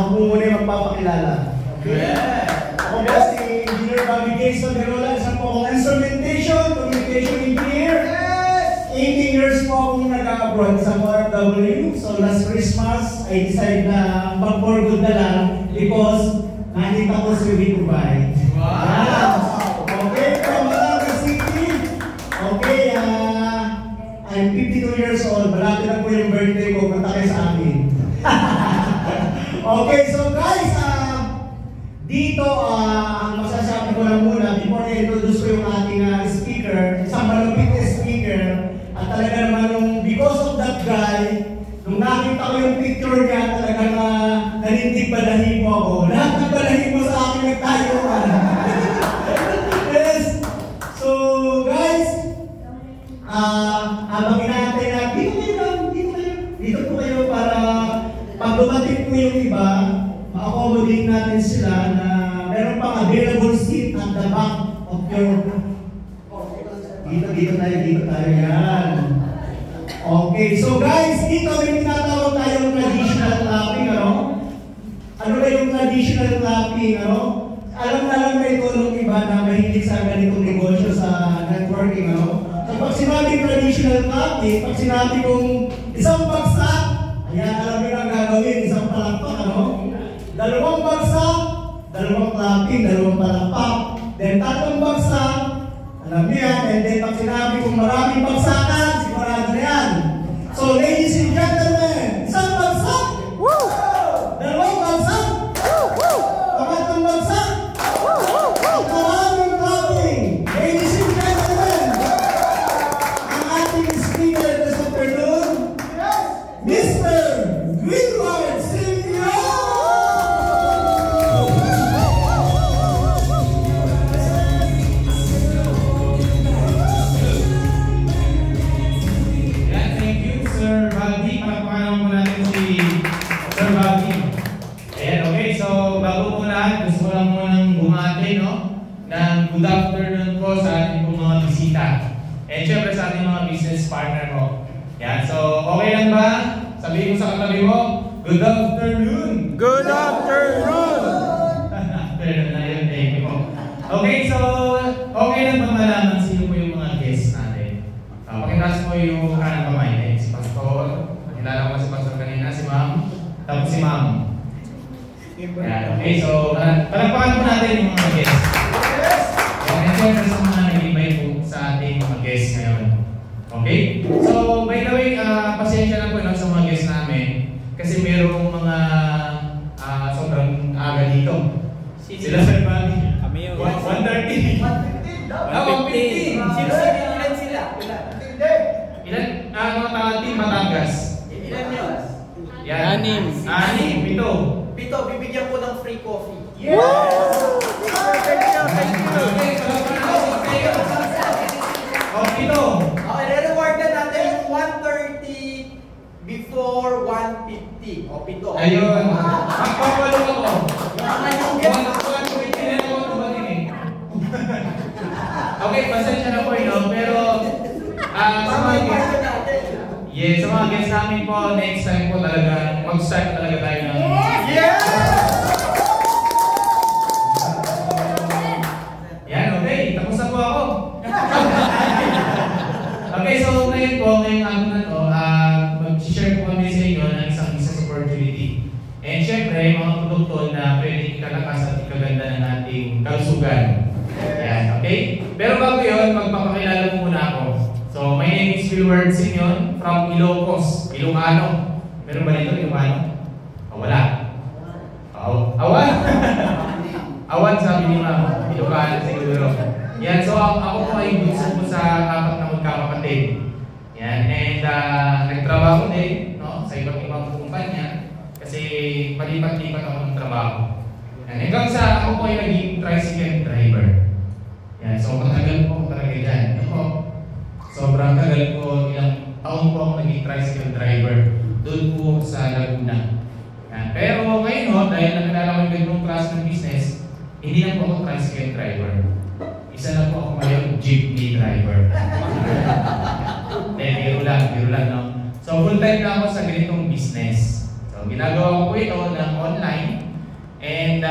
ako po muna yung magpapakilala. Okay? Ako po si Engineer Bobby Jason Derola, isang po akong instrumentation, communication engineer. 18 years po akong nag-abroad sa OFW. So last Christmas, I decided na mag-for good na lang because nakita ko si Dubai. Wow! Okay, from Batangas City. Okay, I'm 52 years old. Malapit na po yung birthday ko. Punta kayo sa akin. Okay, so guys, dito ang masasabi ko lang muna before I-introduce ko yung ating speaker, isang malupit na speaker. At talaga naman because of that guy, nung nakita ko yung picture niya, talagang nanindig balahibo ako. Lahat ng balahibo sa akin nagtayo. Yes! So guys, habang inaantay na, dito po kayo para pag dumating po yung iba, ma-accommodate natin sila na meron pang available seat at the back of your... Dito tayo yan. Okay, so guys, dito may tinatawag tayong traditional clapping, ano? Ano ba yung traditional clapping, ano? Alam na ito nung iba na mahilig sa ganitong negosyo sa networking, ano? So pag sinabi traditional clapping, pag sinabi kong isang bagsak, ayan, alam nyo na ang gagawin, isang palakpak, ano? Dalawang bagsak, dalawang clapping, dalawang palakpak. Then tatlong bagsak, alam niyo yan, and then pag sinabi kong maraming bagsakan, sigurado na yan. So ladies and gentlemen, isang bagsak! Woo! Dalawang bagsak! Woo! Pangatlong bagsak! At maraming clapping! Ladies and gentlemen, ang ating speaker this afternoon, Mr. Greenwald Silvio! Good afternoon po sa ating pong mga bisita. And syempre sa ating mga business partner po. Yan, so okay lang ba? Sabihin mo sa katabi mo, good afternoon! Good afternoon! Afternoon na yun, thank you po. Okay, so okay lang ba malaman sino po yung mga guests natin? Pakitas mo yung kanang kamay. Si Pastor, nakilala ko si Pastor kanina, si Ma'am, tapos si Ma'am. Yan, okay, so palagpakan po natin yung mga guests. And syempre sa mga nag-invite po sa ating mga guests ngayon. Okay? So, by the way, pasensya lang po sa mga guests namin kasi merong mga sobrang aga dito. Sila Sir Bobby. Kami yung 1:30. 1:15. Ilan sila? Ilan? Mga tawating Batangas. Ilan yun? Yan. 6. 7. 7, bibigyan ko ng free coffee. Yes! I-reward na natin yung 1:30 before 1:50. O, 7. Ayun. Magpapalong ako. Okay, pasensya na po yun. Pero, sa mga guests, yes, sa mga guests namin po, next time po talaga, mag-start talaga tayo ng... Yes! Yan, okay. Tapos na po ako. Okay, so ngayon po, ngayong araw na to, mag-share po kami sa inyo ng isang business opportunity. And syempre, mga produkto na pwedeng ikalakas at ikaganda ng ating kalusugan. Yan, okay? Pero bago yun, magpapakilala muna ako. So, my name is Wilward Sinion from Ilocos, Ilocano. Meron ba dito Ilocano? Wala. Awan? Awan sabi ni Ma'am. Ilocano siguro. Yan, so ako po ay bunso po sa 4 na magkakapatid. Yan, and nagtrabaho din, no, sa iba't ibang kumpanya kasi palipat-lipat ako ng trabaho. Yan, hanggang sa ako po ay naging tricycle driver. Yan, so matagal po talaga dyan. Ako, sobrang tagal po, ilang taon po ako naging tricycle driver doon po sa Laguna. Yan, pero ngayon, dahil nakilala ko yung ganung klase ng business, hindi na po ako tricycle driver. Isa na po ako ngayon, jeepney driver. Biro lang, no? So, full time na ako sa ganitong business. So, ginagawa ko po ito ng online. And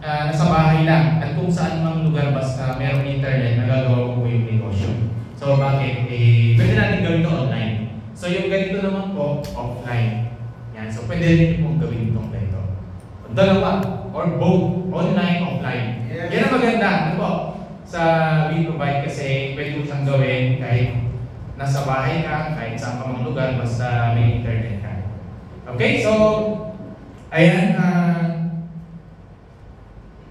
nasa bahay lang. At kung saan mang lugar basta merong internet, nagagawa ko po yung negosyo. So bakit? Pwede natin gawin ito online. So yung ganito naman po, offline. Yan. So pwede rin pong gawin itong ganito. Dalawa, or both, online, offline. Yes. Yan ang maganda. Ano po? Sa We Provide kasi pwede mo siyang gawin kahit nasa bahay ka, kahit saan ka mga lugar, basta may internet ka. Okay, so, ayan,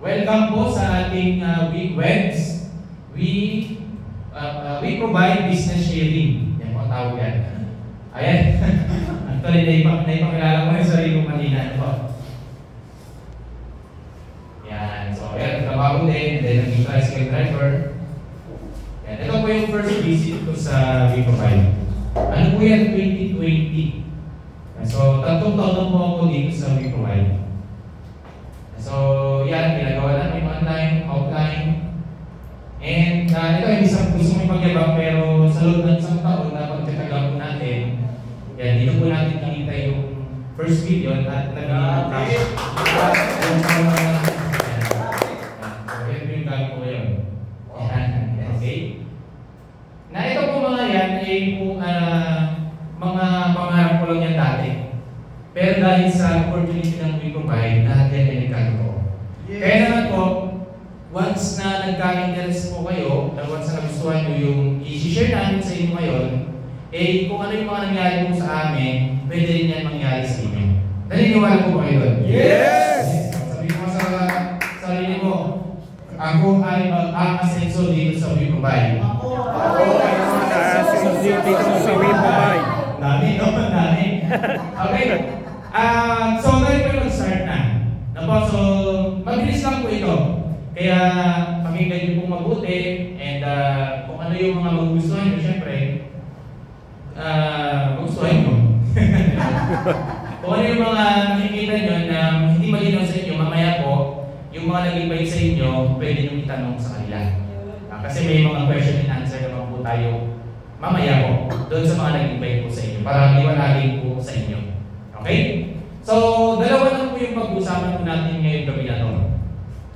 welcome po sa ating weekends. We provide business sharing. Yan po, tawag yan. Ayan. Actually, naipakilala ko yung sarili ko kanina. Ano po? Yan. So, ayan, trabaho din. Then, naging tricycle driver. Yan. Ito po yung first visit ko sa We Provide. Ano po yan? 2020. So, 3 taon po ako dito sa We Provide. So, yan, ginagawa namin online, offline. And ito, hindi sa gusto mo ipagyabang, pero sa loob ng 1 taon na pagkatagal po natin, yan, dito po natin nakita yung first video at nag-cash. Yan po yung gamit ko ngayon. Okay? Na ito po mga yan ay po mga pangarap ko lang yan dati. Pero dahil sa opportunity ng We Provide, lahat yan ay nagkatotoo. Yes. Kaya naman po, once na nagka-interest po kayo, at once na nagustuhan nyo yung i-share namin sa inyo ngayon, eh kung ano yung mga nangyari po sa amin, pwede rin yan mangyari sa inyo. Naniniwala po ba kayo doon? Yes! Sabihin mo sa sarili mo, ako ay mag-asenso dito sa We Provide. Ako ay mag-asenso dito sa We Provide. Dami, no? Dami. Okay. So, ngayon po mag-start na. So, mabilis lang po ito. Kaya, pakinggan niyo pong mabuti. And kung ano yung mga magugustuhan niyo, syempre, magugustuhan niyo. Kung ano yung mga nakikita niyo na hindi malinaw sa inyo, mamaya po, yung mga nag-invite sa inyo, pwede niyo itanong sa kanila. Kasi may mga question and answer naman po tayo mamaya po, doon sa mga nag-invite po sa inyo, para iwanagin po sa inyo. Okay? So, dalawa lang po yung pag-usapan po natin ngayong gabi na to.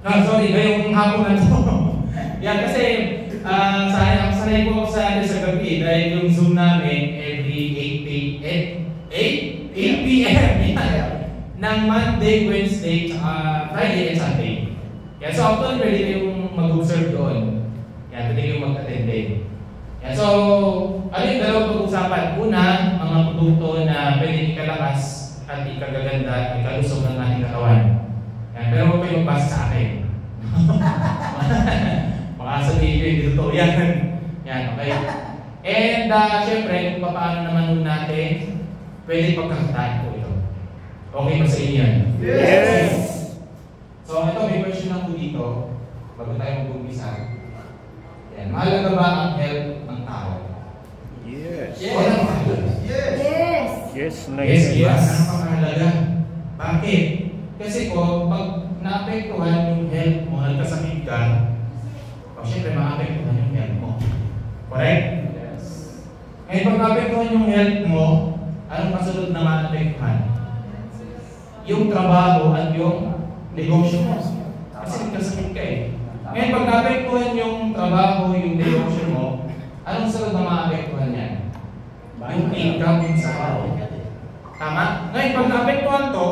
No, sorry, ngayong hapon na to. Yan, kasi sanay po ako sa gabi dahil yung Zoom namin every 8 p.m. ng Monday, Wednesday, Friday, and Sunday. Yan, so actually pwede kayong mag-observe doon. Yan, pwede kayong mag-attend din. Yan, so, ano yung dalawang pag-usapan? Una, mga produkto na pwede ikalakas at ikagaganda at ikalusog ng ating katawan. Yan, pero huwag kayong basa sa akin. Makasabihin ko yung totoo yan. Yan, okay? And, syempre, kung paano naman natin, pwede pagkakataan po ito. Okay ba sa inyo yan? Yes! So, ito, may question lang po dito. Bago tayo mag-umpisa. Yan, mahalaga ba ang health ng tao? Yes. Yes. Wala mahalaga. Yes! Yes na Yes, yes. Ano pa mahalaga? Bakit? Kasi po, pag naapektuhan yung health mo, nagkasakit ka, syempre maapektuhan yung health mo. Correct? Yes. Ngayon, pag naapektuhan yung health mo, anong kasunod na maapektuhan? Yung trabaho at yung negosyo mo. Kasi nagkasakit ka eh. Ngayon, pag naapektuhan yung trabaho, yung negosyo mo, anong sunod na maapektuhan yan? Yung income yung sahod. Tama? Ngayon, pag naapektuhan to,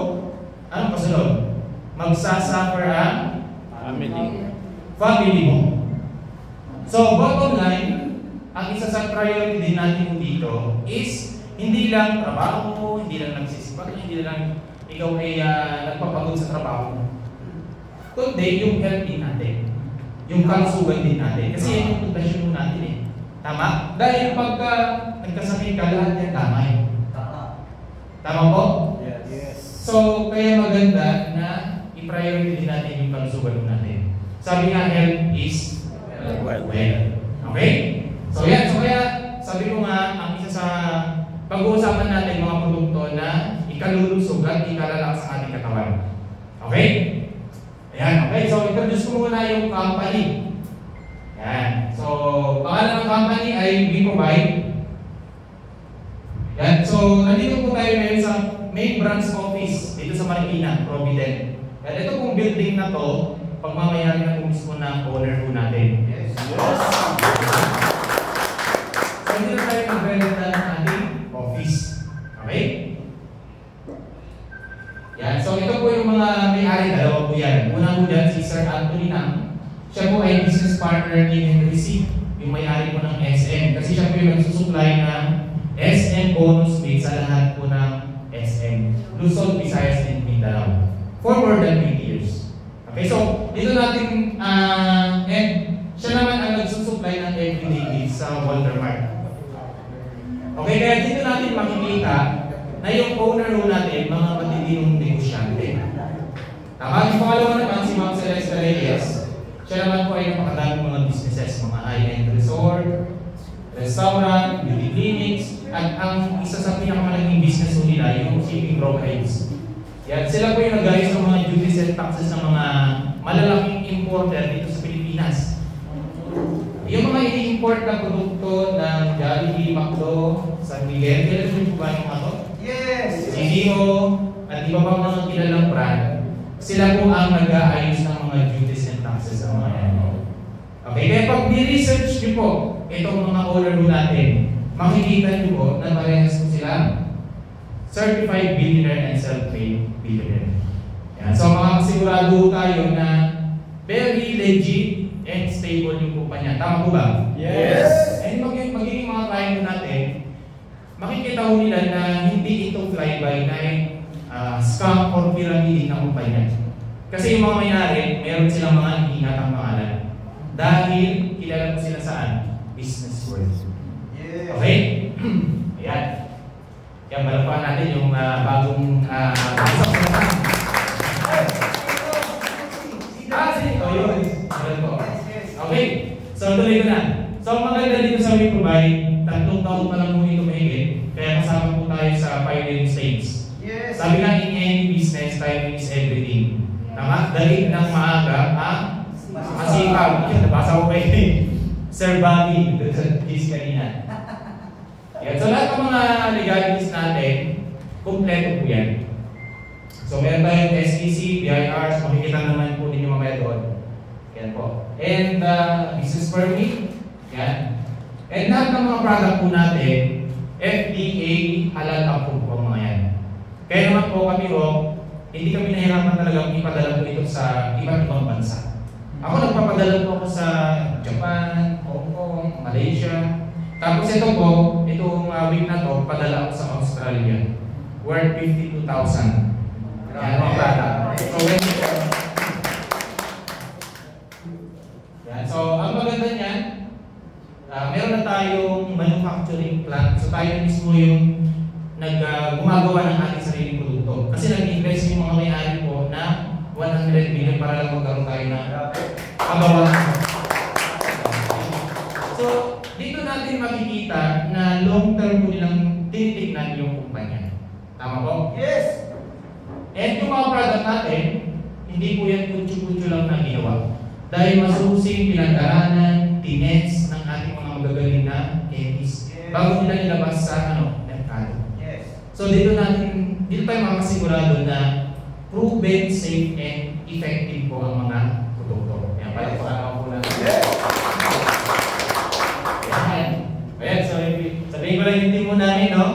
anong kasunod? Magsasuffer ang family mo. So, bottom line, ang isa sa priority din natin dito is hindi lang trabaho, hindi lang nagsisipag, hindi lang ikaw ay nagpapagod sa trabaho. Kundi yung health din natin. Yung kalusugan din natin. Kasi yan yung pundasyon natin eh. Tama? Dahil pagka nagkasakit ka, lahat yan damay. Tama po? Yes. So, kaya maganda na i-priority din natin yung kalusugan natin. Sabi nga, health is Well. Okay? So yan, so kaya sabi ko nga, ang isa sa pag-uusapan natin mga produkto na ikalulusog at ikalalakas ang ating katawan. Okay? Ayan, okay. So introduce ko muna yung company. Ayan. So, pangalan ng company ay We Provide. Ayan. So, nandito po tayo ngayon sa main branch office dito sa Marikina, Provident. At ito pong building na to, pagmamayari na po mismo ng owner po natin. Yes. So hindi na tayo mag-renta ng ating office. Okay? Yan. So ito po yung mga may-ari, dalawa po yan. Una po dyan si Sir Anthony Nam. Siya po ay business partner ni Henry C. Yung may-ari po ng SM. Kasi siya po yung nagsusupply ng SM bonus made sa lahat po ng SM. Luzon, Visayas, and Mindanao. For more than 20 years. Okay, so dito natin, and siya naman ang nagsusupply ng everyday needs sa Walter Mart. Okay, kaya dito natin makikita na yung owner ho natin, mga matinding negosyante. Tama, yung pangalawa naman si Ma'am Celeste Reyes. Siya naman po ay napakadaming mga businesses, mga high-end resort, restaurant, beauty clinics, at ang isa sa pinakamalaking business ho nila, yung shipping brokerage. Yan, sila po yung nag-ayos ng mga duties and taxes ng mga malalaking importer dito sa Pilipinas. Yung mga ini-import na produkto ng Jollibee, McDo, San Miguel, kailan po ba yung mga to? Yes! CDO, at iba pa mga kilalang brand, sila po ang nag-aayos ng mga duties and taxes ng mga yan. Okay, kaya pag ni-research nyo po itong mga owner po natin, makikita nyo po na parehas po sila certified billionaire and self-made billionaire. Yan. So makakasigurado tayo na very legit and stable yung kumpanya. Tama po ba? Yes! And magiging mga client natin, makikita ko nila na hindi ito fly-by-night, scam or pyramid na kumpanya. Kasi yung mga may-ari, meron silang mga ingatang pangalan. Dahil kilala mo sila saan? Business world. Yes! Okay? Ayan. Kaya balapan natin yung bagong pasok na naman. Sige. Oh, yun. Okay. So, tuloy ko na. So, ang maganda dito sa We Provide, 3 taon pa lang mo ito mahigit. Kaya kasama po tayo sa pioneering stage. Yes! Sabi nga, in any business, timing is everything. Tama? Dali ng maaga, masipag. Yun, nabasa ko kay Sir Bobby, his kanina. Yan. So lahat ng mga legalities natin, kumpleto po yan. So meron tayong SEC, BIRs, makikita naman po ninyo mamaya doon. Yan po. And business permit, yan. And lahat ng mga product po natin, FDA halal approved po mga yan. Kaya naman po kami hindi kami nahirapan talagang ipadala po ito sa iba't ibang bansa. Ako nagpapadala po ako sa Japan, Hong Kong, Malaysia. Tapos ito po, itong week na to, padala ako sa Australia. Worth 52,000. Yan, mga bata. So, ang maganda niyan, meron na tayong manufacturing plant. So, tayo mismo yung gumagawa ng ating sariling produkto. Kasi nag-invest yung mga may-ari po na 100 million para lang magkaroon tayo na pagawa. So, dito natin makikita na long-term po nilang tinitignan yung kumpanya. Tama po? Yes! And yung mga product natin, hindi po yan kutsu-kutsu lang na ginawa. Dahil masusing pinag-aralan, tinets ng ating mga magagaling na chemist bago nila nilabas sa merkado. Yes! So dito tayo makasigurado na proven, safe, and effective po ang mga produkto. Yan, pala po ang po natin. Ayan, so sabihin ko lang yung team mo namin, no?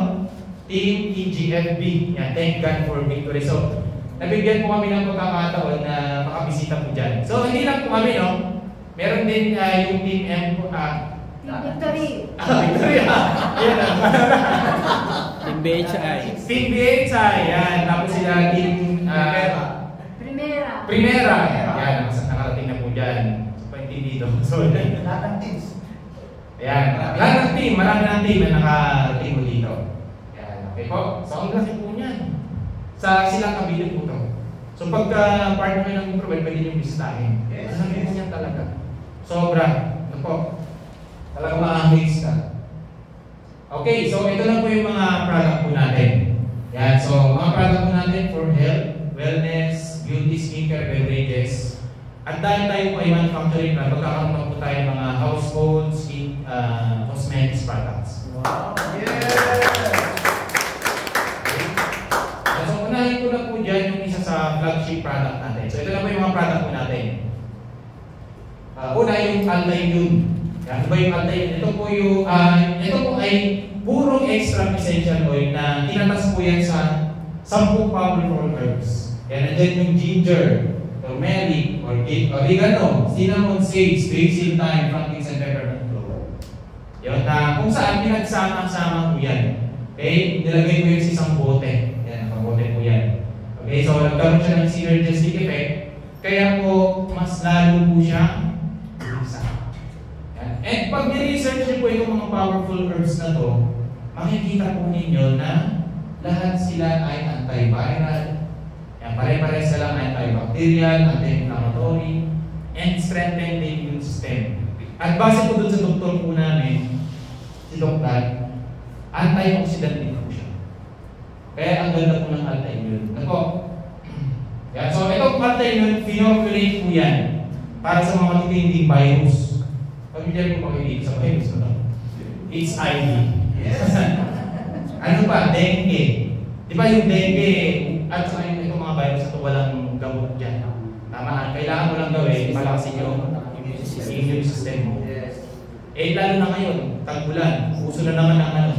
Team TGFB. Yan, thank God for victory. So, nabigyan po kami ng pagkakataon na makabisita po dyan. So, hindi lang po kami, no? Meron din yung Team M po, Victory. Victory, Ayan, Team BHI. Team BHI, yan. Tapos sila Team Primera. Yan, nakarating na po dyan. So, paintindido. So, Lahat ng teams. ayan, lahat ng team, marami ng team na nakarating mo dito. Ayan, okay po. So, ang kasi po niyan. Sa silang kabili po ito. So, pagka partner ng provide, pwede nyo bisitahin. Yes. Ang po niyan talaga. Sobra. Ano po? Talaga ma-amaze ka. Okay, so ito lang po yung mga product po natin. Yan, so mga product po natin for health, wellness, beauty, skincare, beverages. At dahil tayo po ay manufacturing na, magkakaroon po tayo ng mga household, skin, cosmetics products. Wow! Yes! Okay. So unahin ko na po dyan yung isa sa flagship flagship product natin. So ito na po yung mga product po natin. Una yung Anti-Immune. Ano ba yung Anti-Immune? Ito po ay purong extra essential oil na tinatas po yan sa 10 powerful herbs. Yan, and then yung ginger, turmeric, oregano, cinnamon, sage, basil, thyme, frankincense, and peppermint clove. Yun, kung saan pinagsama-sama po yan. Okay, nilagay ko yun sa isang bote. Yan, nakabote po yan. Okay, so nagkaroon siya ng synergistic effect. Kaya po, mas lalo po siya isa. And pag ni-research niyo po itong mga powerful herbs na to, makikita po ninyo na lahat sila ay antiviral. Yan, pare-pare silang antibacterial, anti-inflammatory, and strengthen the immune system. At base po dun sa doktor po namin, si Dr. Antioxidant din po siya. Kaya ang ganda po ng anti-immune. Nako. Yan, so itong anti-immune, phenoculate po yan para sa mga matitinding virus. Pag-ibigay po pag-ibig sa virus na HIV. Yes. Ano pa? Dengue. Di ba yung dengue at saka itong mga virus na ito walang gamot dyan. Tama? Kailangan mo lang gawin, palakasin yung immune system mo. Eh lalo na ngayon, tag-ulan, puso na naman ang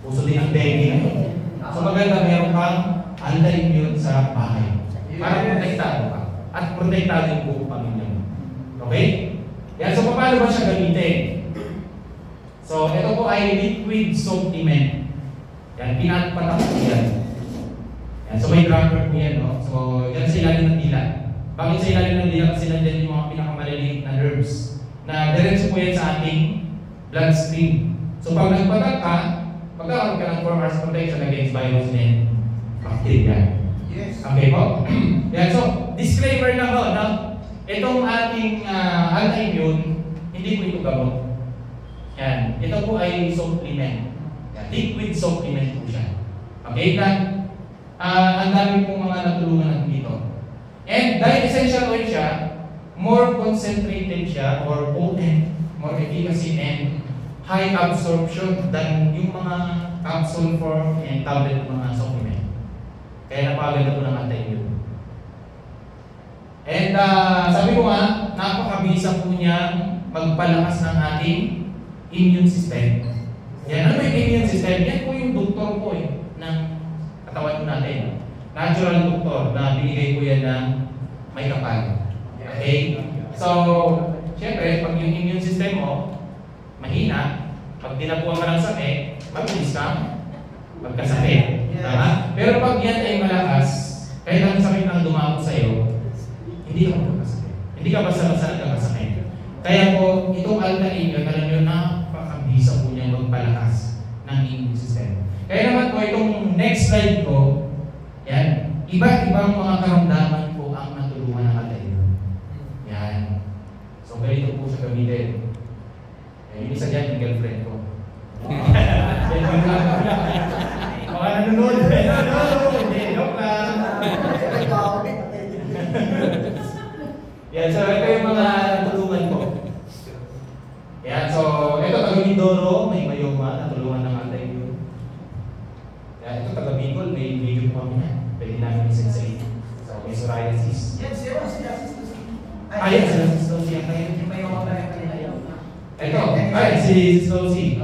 puso din ang dengue ngayon. So maganda meron kang anti-immune sa bahay. Para protektado ka. At protektado yung buong pamilya mo. Okay? Yan, so paano ba siya gamitin? So ito po ay liquid soap cement. Yan, pinatpatak po yan. Yan, so may dropper po yan, no? So yan sa ilalim ng dila. Bakit sa ilalim ng dila? Kasi nandiyan yung mga pinakamaliliit na nerves na diretso po yan sa ating bloodstream. So pag nagpatak ka, magkakaroon ka ng 4 hours protection against virus and bacteria. Yes. Okay po? Yan, so disclaimer lang ho, no? Itong ating anti-immune, hindi po ito gamot. Yan, ito po ay supplement. Yan, liquid supplement po siya. Okay, then, ang dami pong mga natulungan natin dito. And dahil essential oil siya, more concentrated siya or potent, more efficacy and high absorption than yung mga capsule form and tablet mga supplement. Kaya napakaganda po ng anti-immune. And sabi ko nga, napakabisa po niya magpalakas ng ating immune system. Yan, ano yung immune system? Yan po yung doktor po ng katawan po natin. Natural doktor na binigay ko yan ng may kapal. Okay? So, syempre, pag yung immune system mo mahina, pag dinapuan ka ng sakit, mabilis kang magkasakit. Tama? Pero pag yan ay malakas, kahit ang sakit ang dumako sa'yo, hindi ka magkakasakit. Hindi ka basta-basta nagkakasakit. Kaya po, itong anti-immune, alam nyo, napakabisa po niya magpalakas ng immune system. Kaya naman po, itong next slide ko, yan, iba-ibang mga karamdaman po ang natulungan ng anti-immune. Yan. So, ganito po siya gamitin. Yung isa dyan, yung girlfriend ko. Mga nanonood. Hindi, joke lang. Yan, so ito yung mga natulungan ko. Yan, so ito taga Mindoro, may mayoma, natulungan ng anti-immune. Yan, ito taga Bicol, may video po kami yan. Pwede namin isend sa inyo. So, may psoriasis. Yan, siya si Ayan, si Slozy. Yung mayoma ba yung kanina yun? Ito, ay, si Slozy.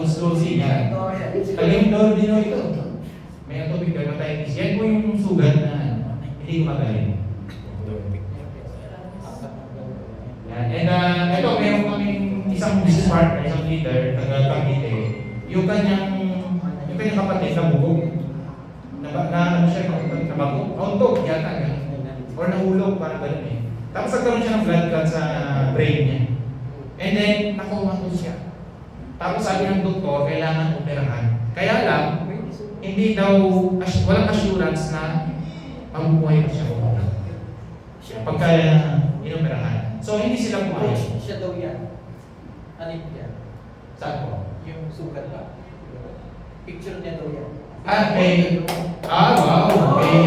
Slozy, yan. Taga Mindoro din ito. May atopic dermatitis. Yan po yung sugat na hindi gumagaling. And ito, meron kaming isang business partner, isang leader, taga-Cavite. Yung kanyang kapatid na bubog. Ano siya, nabagog. Auntog yata. Or nahulog, parang gano'n eh. Tapos nagkaroon siya ng blood clot sa brain niya. And then, nakumatol siya. Tapos sabi ng doktor, kailangan operahan. Kaya lang, hindi daw, walang assurance na mabubuhay pa siya. Pagka inoperahan. So, hindi sila pumayag. Siya daw yan. Anip yan. Saan po? Yung sugat ba? Picture niya daw yan. Okay. Wow. Okay.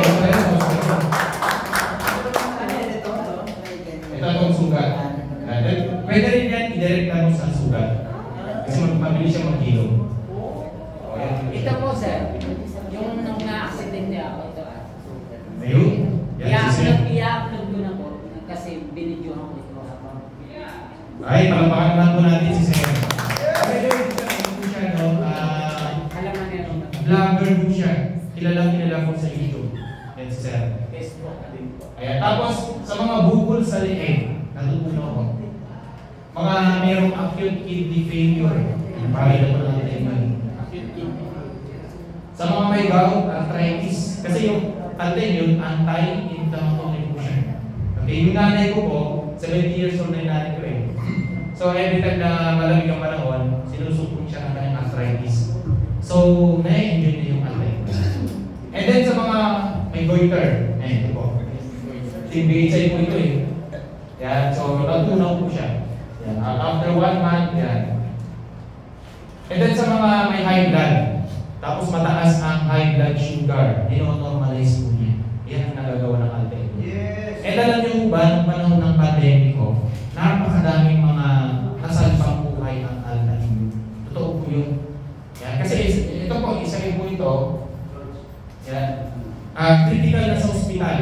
Ito itong sugat. Pwede rin yan, i-direct na mo sa sugat. Kasi magpapili siya mag-hilong. Ito po, sir. Yung nung na-accident niya ako, ito. Ayun. sir. Facebook na din po. Ayan. Tapos, sa mga bukol sa leeg, natutunan ko. Mga mayroong acute kidney failure. Pakita ko lang natin yun. Acute kidney. Sa mga may gout, arthritis. Kasi yung alten yun, anti-inflammatory po siya. Okay, yung nanay ko po, 70 years old na yung nanay ko eh. So every time na malamig ang panahon, sinusupong siya ng kanyang arthritis. So, na-enjoy niya yung alten. And then sa mga may goiter, ito po. Timbigay sa po ito eh. Yan, so natunaw po siya. Yan, after 1 month, yan. And then sa mga may high blood, tapos mataas ang high blood sugar, dino-normalize po niya. Yan ang nagagawa ng alten. Yes. And alam niyo ba, nung panahon ng pandemic ko, napakadaming mga nasalpang buhay ang alten. Totoo po yun. Yan, kasi ito po, isa rin po ito, yan, critical na sa ospital.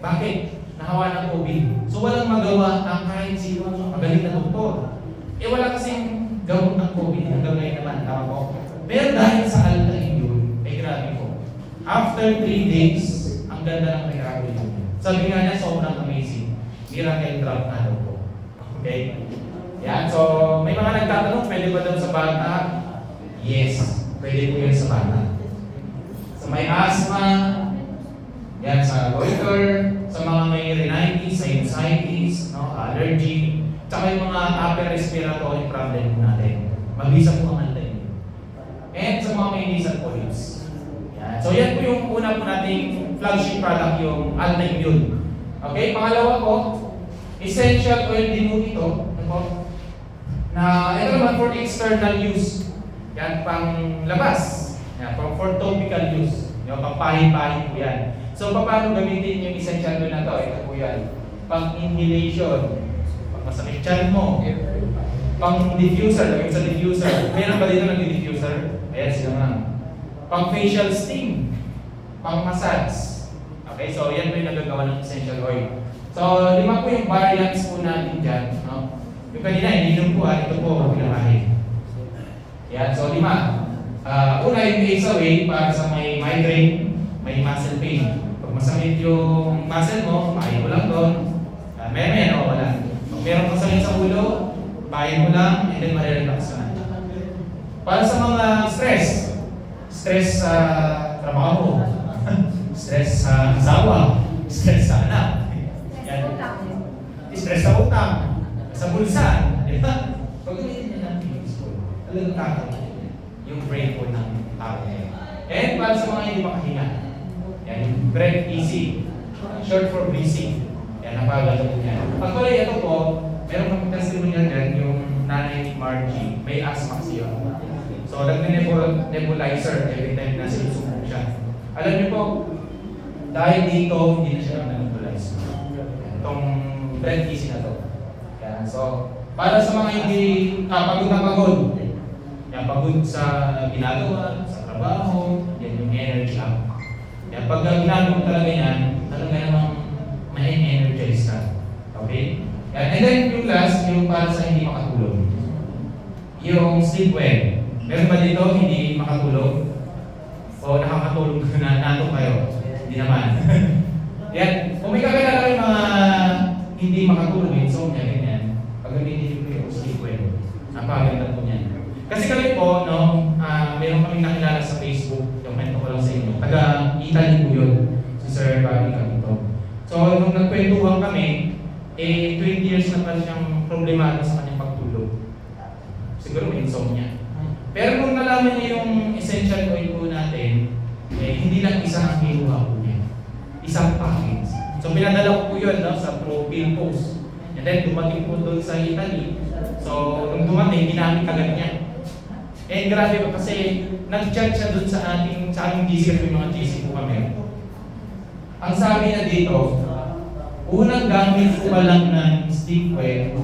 Bakit? Nahawa ng COVID. So walang magawa ang kahit sino magaling na doktor. Eh wala kasing gamot ng COVID hanggang ngayon naman. Tama po. Pero dahil sa alten yun, ay grabe po. After 3 days, ang ganda ng recovery yun. Sabi nga niya, sobrang amazing. Miracle drop na daw po. Okay? Yan. So, may mga nagtatanong, pwede ba daw sa bata? Yes. Pwede po yun sa bata. Sa may asthma, yan, sa goiter, sa mga may rhinitis, sinusitis, no, allergy, tsaka yung mga upper respiratory problem natin. Mabisa po ang alten. And sa mga may nasal polyps. Yan. So yan po yung una po nating flagship product, yung alten yun. Okay, pangalawa po, essential oil din po ito. Na ito naman for external use. Yan, pang labas. Yan, for topical use. Yung pang-pahin-pahin po yan. So, paano gamitin yung essential oil na to? Ito po yan. Pang-inhalation. Pang masakit tiyan mo. Pang-diffuser. Lagay sa diffuser. Meron ba dito nag-diffuser? Ayan sila nga. Pang-facial steam. Pang-massage. Okay, so yan po yung nagagawa ng essential oil. So, 5 po yung variants po natin dyan. No? Yung kanina, ininom po. Ito po, pinakahin. Yan, so 5. Una yung Ace-Away para sa may migraine, may muscle pain. Pag masakit yung muscle mo, pahin mo lang doon. Meron yan o wala. Pag meron masakit sa ulo, pahin mo lang and then marirelax ka na. Para sa mga stress, stress sa trabaho, stress sa asawa, stress sa anak, yan. Stress sa utang, sa bulsa, di ba? Pag gamitin na natin yung school, talagang kakalimutan yung brain po ng tao. And para sa mga hindi makahinga, yan, yung breath easy, short for breathing, yan, napaganda po yan. Actually, ito po, meron kami testimonial dyan, yung nanay ni Margie, may asthma kasi yun. So, nag-nebulizer every time na sinusumbong siya. Alam niyo po, dahil dito, hindi na siya nag-nebulize. Itong breath easy na to. Yan, so, para sa mga hindi pagod na pagod, yan, pagod sa ginagawa, sa trabaho, yan yung energy up. Yan, pag ginagawa talaga yan, talaga namang may energize ka. Okay? Yan, and then yung last, yung para sa hindi makatulog. Yung sleep well. Meron ba dito hindi makatulog? O nakakatulog na nato kayo? Hindi naman. Yan, kung may kakilala kayo mga hindi makatulog, insomnia, ganyan, pag-gamitin nyo yung sleep well. Napakaganda po niyan. Kasi kami po, no, meron kami nakilala sa Facebook, yung kwento ko lang sa inyo. Taga-Italy po yun, si Sir Bobby Capito. So, nung nagkwentuhan kami, 20 years na pa siyang problemado sa kanyang pagtulog. Siguro may insomnia. Pero nung nalaman niya yung essential oil po natin, hindi lang isa ang kinuha po niya. Isang package. So, pinadala ko po yun, no, sa Pro-Pill Post. And then, dumating po doon sa Italy. So, nung dumating, ginamit agad niya. Eh, grabe po kasi nag-chat siya doon sa aming GC, kasi mga GC po kami. Ang sabi na dito, unang gamit ko pa lang ng stick well,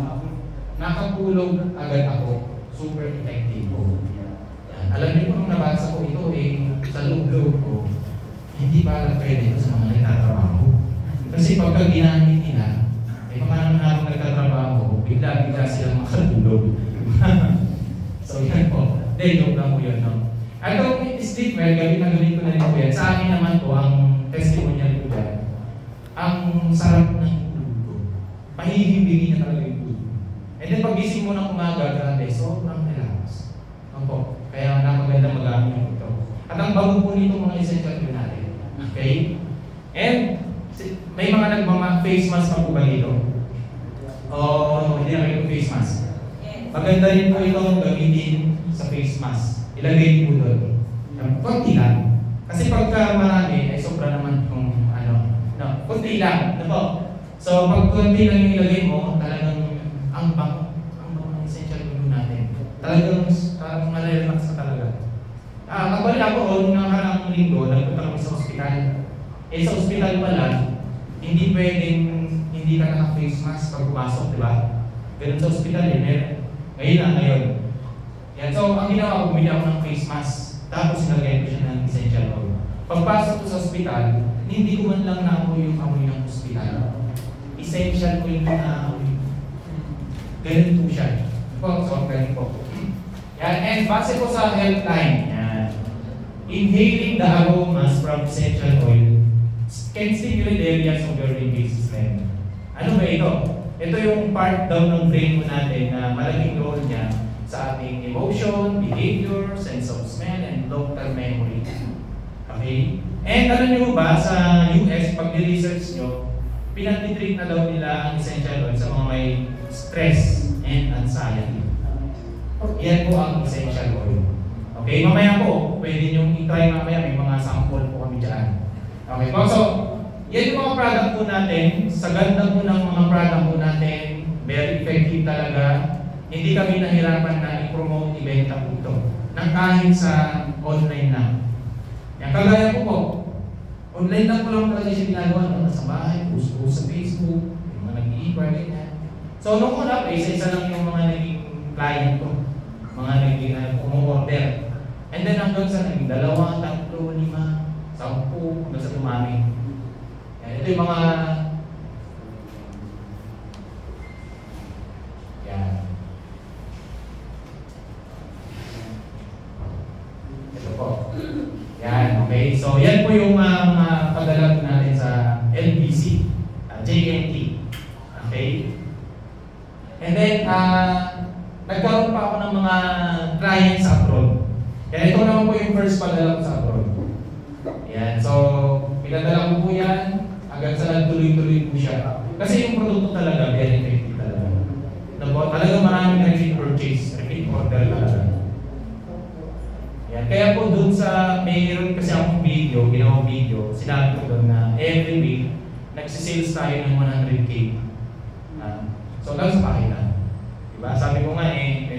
nakatulog agad ako. Super effective po. Alam niyo po nung nabasa ko ito, sa loob-loob ko, hindi pala pwede ito sa mga nagtatrabaho. Kasi pagka ginamit nila, mga naman habang nagtatrabaho, bigla-bigla silang makatulog. So yan po. Joke lang po yun, no? At itong sleep well, gawin ko na rin po yan. Sa akin naman po, ang testimonial ko sarap ng tulog ko. Pahihimbingin niya talaga yung tulog. And then pagising mo ng umaga, grabe, sobrang relax. Opo, kaya napaganda magamit yung ito. At ang bago po nito mga essential po natin. Okay? And may mga nagmama-face mask na po ba dito? Hindi na kayo face mask. Maganda rin po itong gamitin sa face mask. Ilagay po doon. Kunti lang. Kasi pagka marami, ay sobra naman kung kunti lang. So pag kunti lang yung ilagay mo, talagang ang bango ng essential oil natin. Talagang malalax ka talaga. Kabali ako, nung nakarang linggo, nagpunta kami sa ospital. Sa ospital pala, hindi pwedeng hindi ka naka-face mask pag pumasok, di ba? Ganun sa ospital ngayon. Yan. So, ang ginawa ko, bumili ako ng face mask. Tapos nilagay ko siya ng essential oil. Pagpasok ko sa ospital, hindi ko man lang naamoy yung amoy ng ospital. Essential oil na naamoy. Ganun po siya. So, ganun po. Yan. And base po sa healthline, inhaling the aromas from essential oil can stimulate areas of your immune system. Ano ba ito? Ito yung part daw ng brain mo natin na malaking role niya sa ating emotion, behavior, sense of smell, and long-term memory. Okay? And alam niyo ba, sa US, pag ni-research nyo, pinag-treat na daw nila ang essential oil sa mga may stress and anxiety. Yan po ang essential oil. Okay, mamaya po, pwede nyo i-try mamaya, may mga sample po kami dyan. Okay po, so, yan yung mga product po natin. Sa ganda po ng mga product po natin, very effective talaga. Hindi kami nahirapan na i-promote, ibenta po ito. Nang kahit sa online lang. Yan, kagaya po po, online lang po lang talaga siya ginagawa. Nasa bahay, post sa Facebook, yung mga nag-i-inquire, ganyan. So, nung una pa, isa-isa lang yung mga naging client ko. Mga naging umorder. And then hanggang sa naging 2, 3, 5, 10, hanggang sa dumami. Yan, ito yung mga yan. Ito po. Yan, okay. So yan po yung mga padala po natin sa LBC, JNT. Okay. And then, nagkaroon pa ako ng mga clients sa abroad. Kaya ito naman po yung first padala ko sa abroad. Yan. So, pinadala ko po yan hanggang sa nagtuloy-tuloy po siya. Kasi yung produkto talaga, very effective talaga. Talagang maraming repeat purchase, repeat order talaga. Yan. Kaya po dun sa, mayroon kasi akong video, ginawang video, sinabi ko doon na every week, nagsisales tayo ng 100K. So, hanggang sa pakita. Diba? Sabi ko nga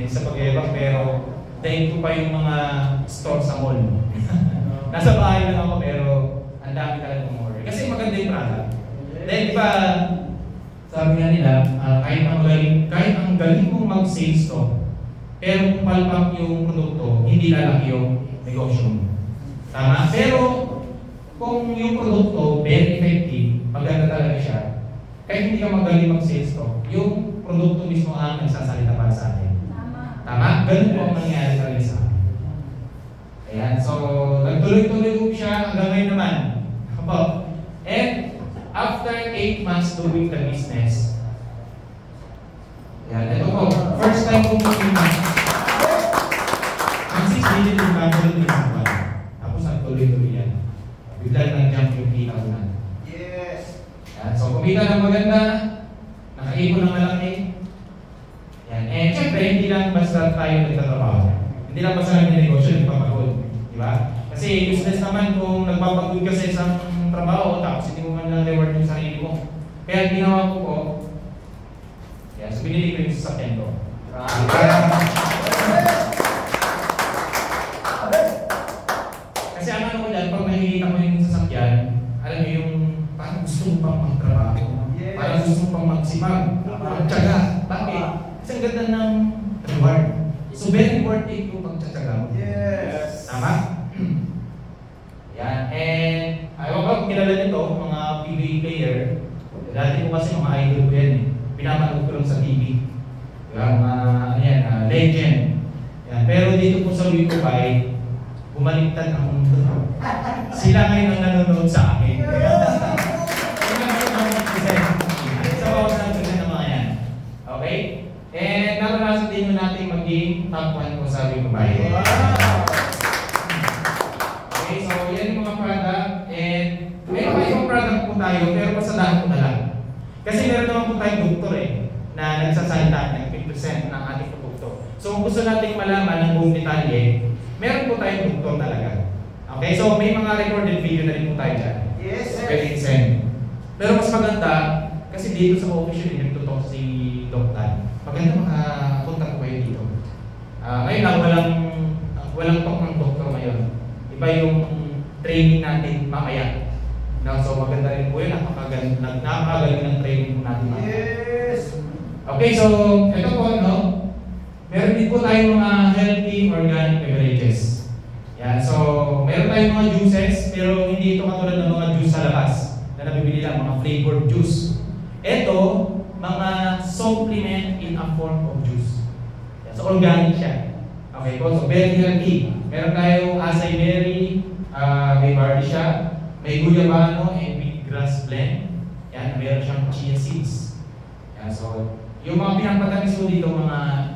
sa pag-ebang, pero dahil ko pa yung mga store sa mall. Nasa bahay lang ako, pero ang dami talaga ng order. Kasi maganda yung product. Dahil diba, sabi nga nila, kahit ang galing mong mag-sales to, pero kung palpak yung produkto, hindi lalaki yung negosyo mo. Tama? Pero kung yung produkto, very effective, maganda talaga siya, kahit hindi ka magaling mag-sales to, yung produkto mismo ang nagsasalita para sa atin. Tama? Ganun po ang nangyari talaga sa akin. Ayan, so nagtuloy-tuloy po siya hanggang ngayon naman. And after 8 months doing the business, ayan, ito po, first time kong makita. Ang 6 minutes yung bago din sa buwan. Tapos nagtuloy-tuloy yan. Biglang nag-jump yung kita ko na. Yes! Ayan, so kumita ng maganda, nakaipon ng malaki. Yan. Siyempre, hindi lang basta tayo nagtatrabaho. Hindi lang basta nag-negosyo, nagpapagod. Di ba? Kasi useless naman kung nagpapagod ka sa isang trabaho, tapos hindi mo man lang reward yung sarili mo. Kaya ginawa ko po, yan, so binili ko yung sasakyan ko. Kasi ang ano ko dyan, pag nakikita mo yung sasakyan, alam mo yung parang gusto mo pang magtrabaho. Parang gusto mo pang magsipag. Magtsaga. Bakit? Kasi ang ganda ng reward. So very worth it yung pagtsatsaga mo. Yes! Tama? Yan. And ayaw ko kilala nito, mga PBA player. Dati ko kasi mga idol ko yan eh. Pinapanood ko lang sa TV. Diba? Mga legend. Yan. Pero dito po sa Wikopay, bumaliktad akong sila ngayon ang nanonood sa akin. Sila ngayon ang top 1 ko sa aming babae. Okay, so yan yung mga product. And may mga ibang product po tayo, pero pasadahan ko na lang. Kasi meron naman po tayong doktor na nagsasalita ng 50% ng ating produkto. So kung gusto nating malaman ng buong detalye, meron po tayong doktor talaga. Okay, so may mga recorded video na rin po tayo dyan. Yes, sir. Pwede i-send. Pero mas maganda, kasi dito sa office yun, nagtutok si Doc Tan. Maganda makapunta ko kayo dito. Ngayon lang, walang talk ng doktor ngayon. Iba yung training natin mamaya. So maganda rin po yun, napakagaling ng training natin mamaya. Yes. Okay, so ito po, no? Meron din po tayong mga healthy organic beverages. Yan, so meron tayong mga juices, pero hindi ito katulad ng mga juice sa labas na nabibili lang, mga flavored juice. Ito, mga supplement in a form of juice. Yan, so organic siya. Okay po, so very healthy. Meron tayong acai berry, may barley siya, may guyabano and wheatgrass blend. Yan, meron siyang chia seeds. Yan, so yung mga pinapatamis ko dito,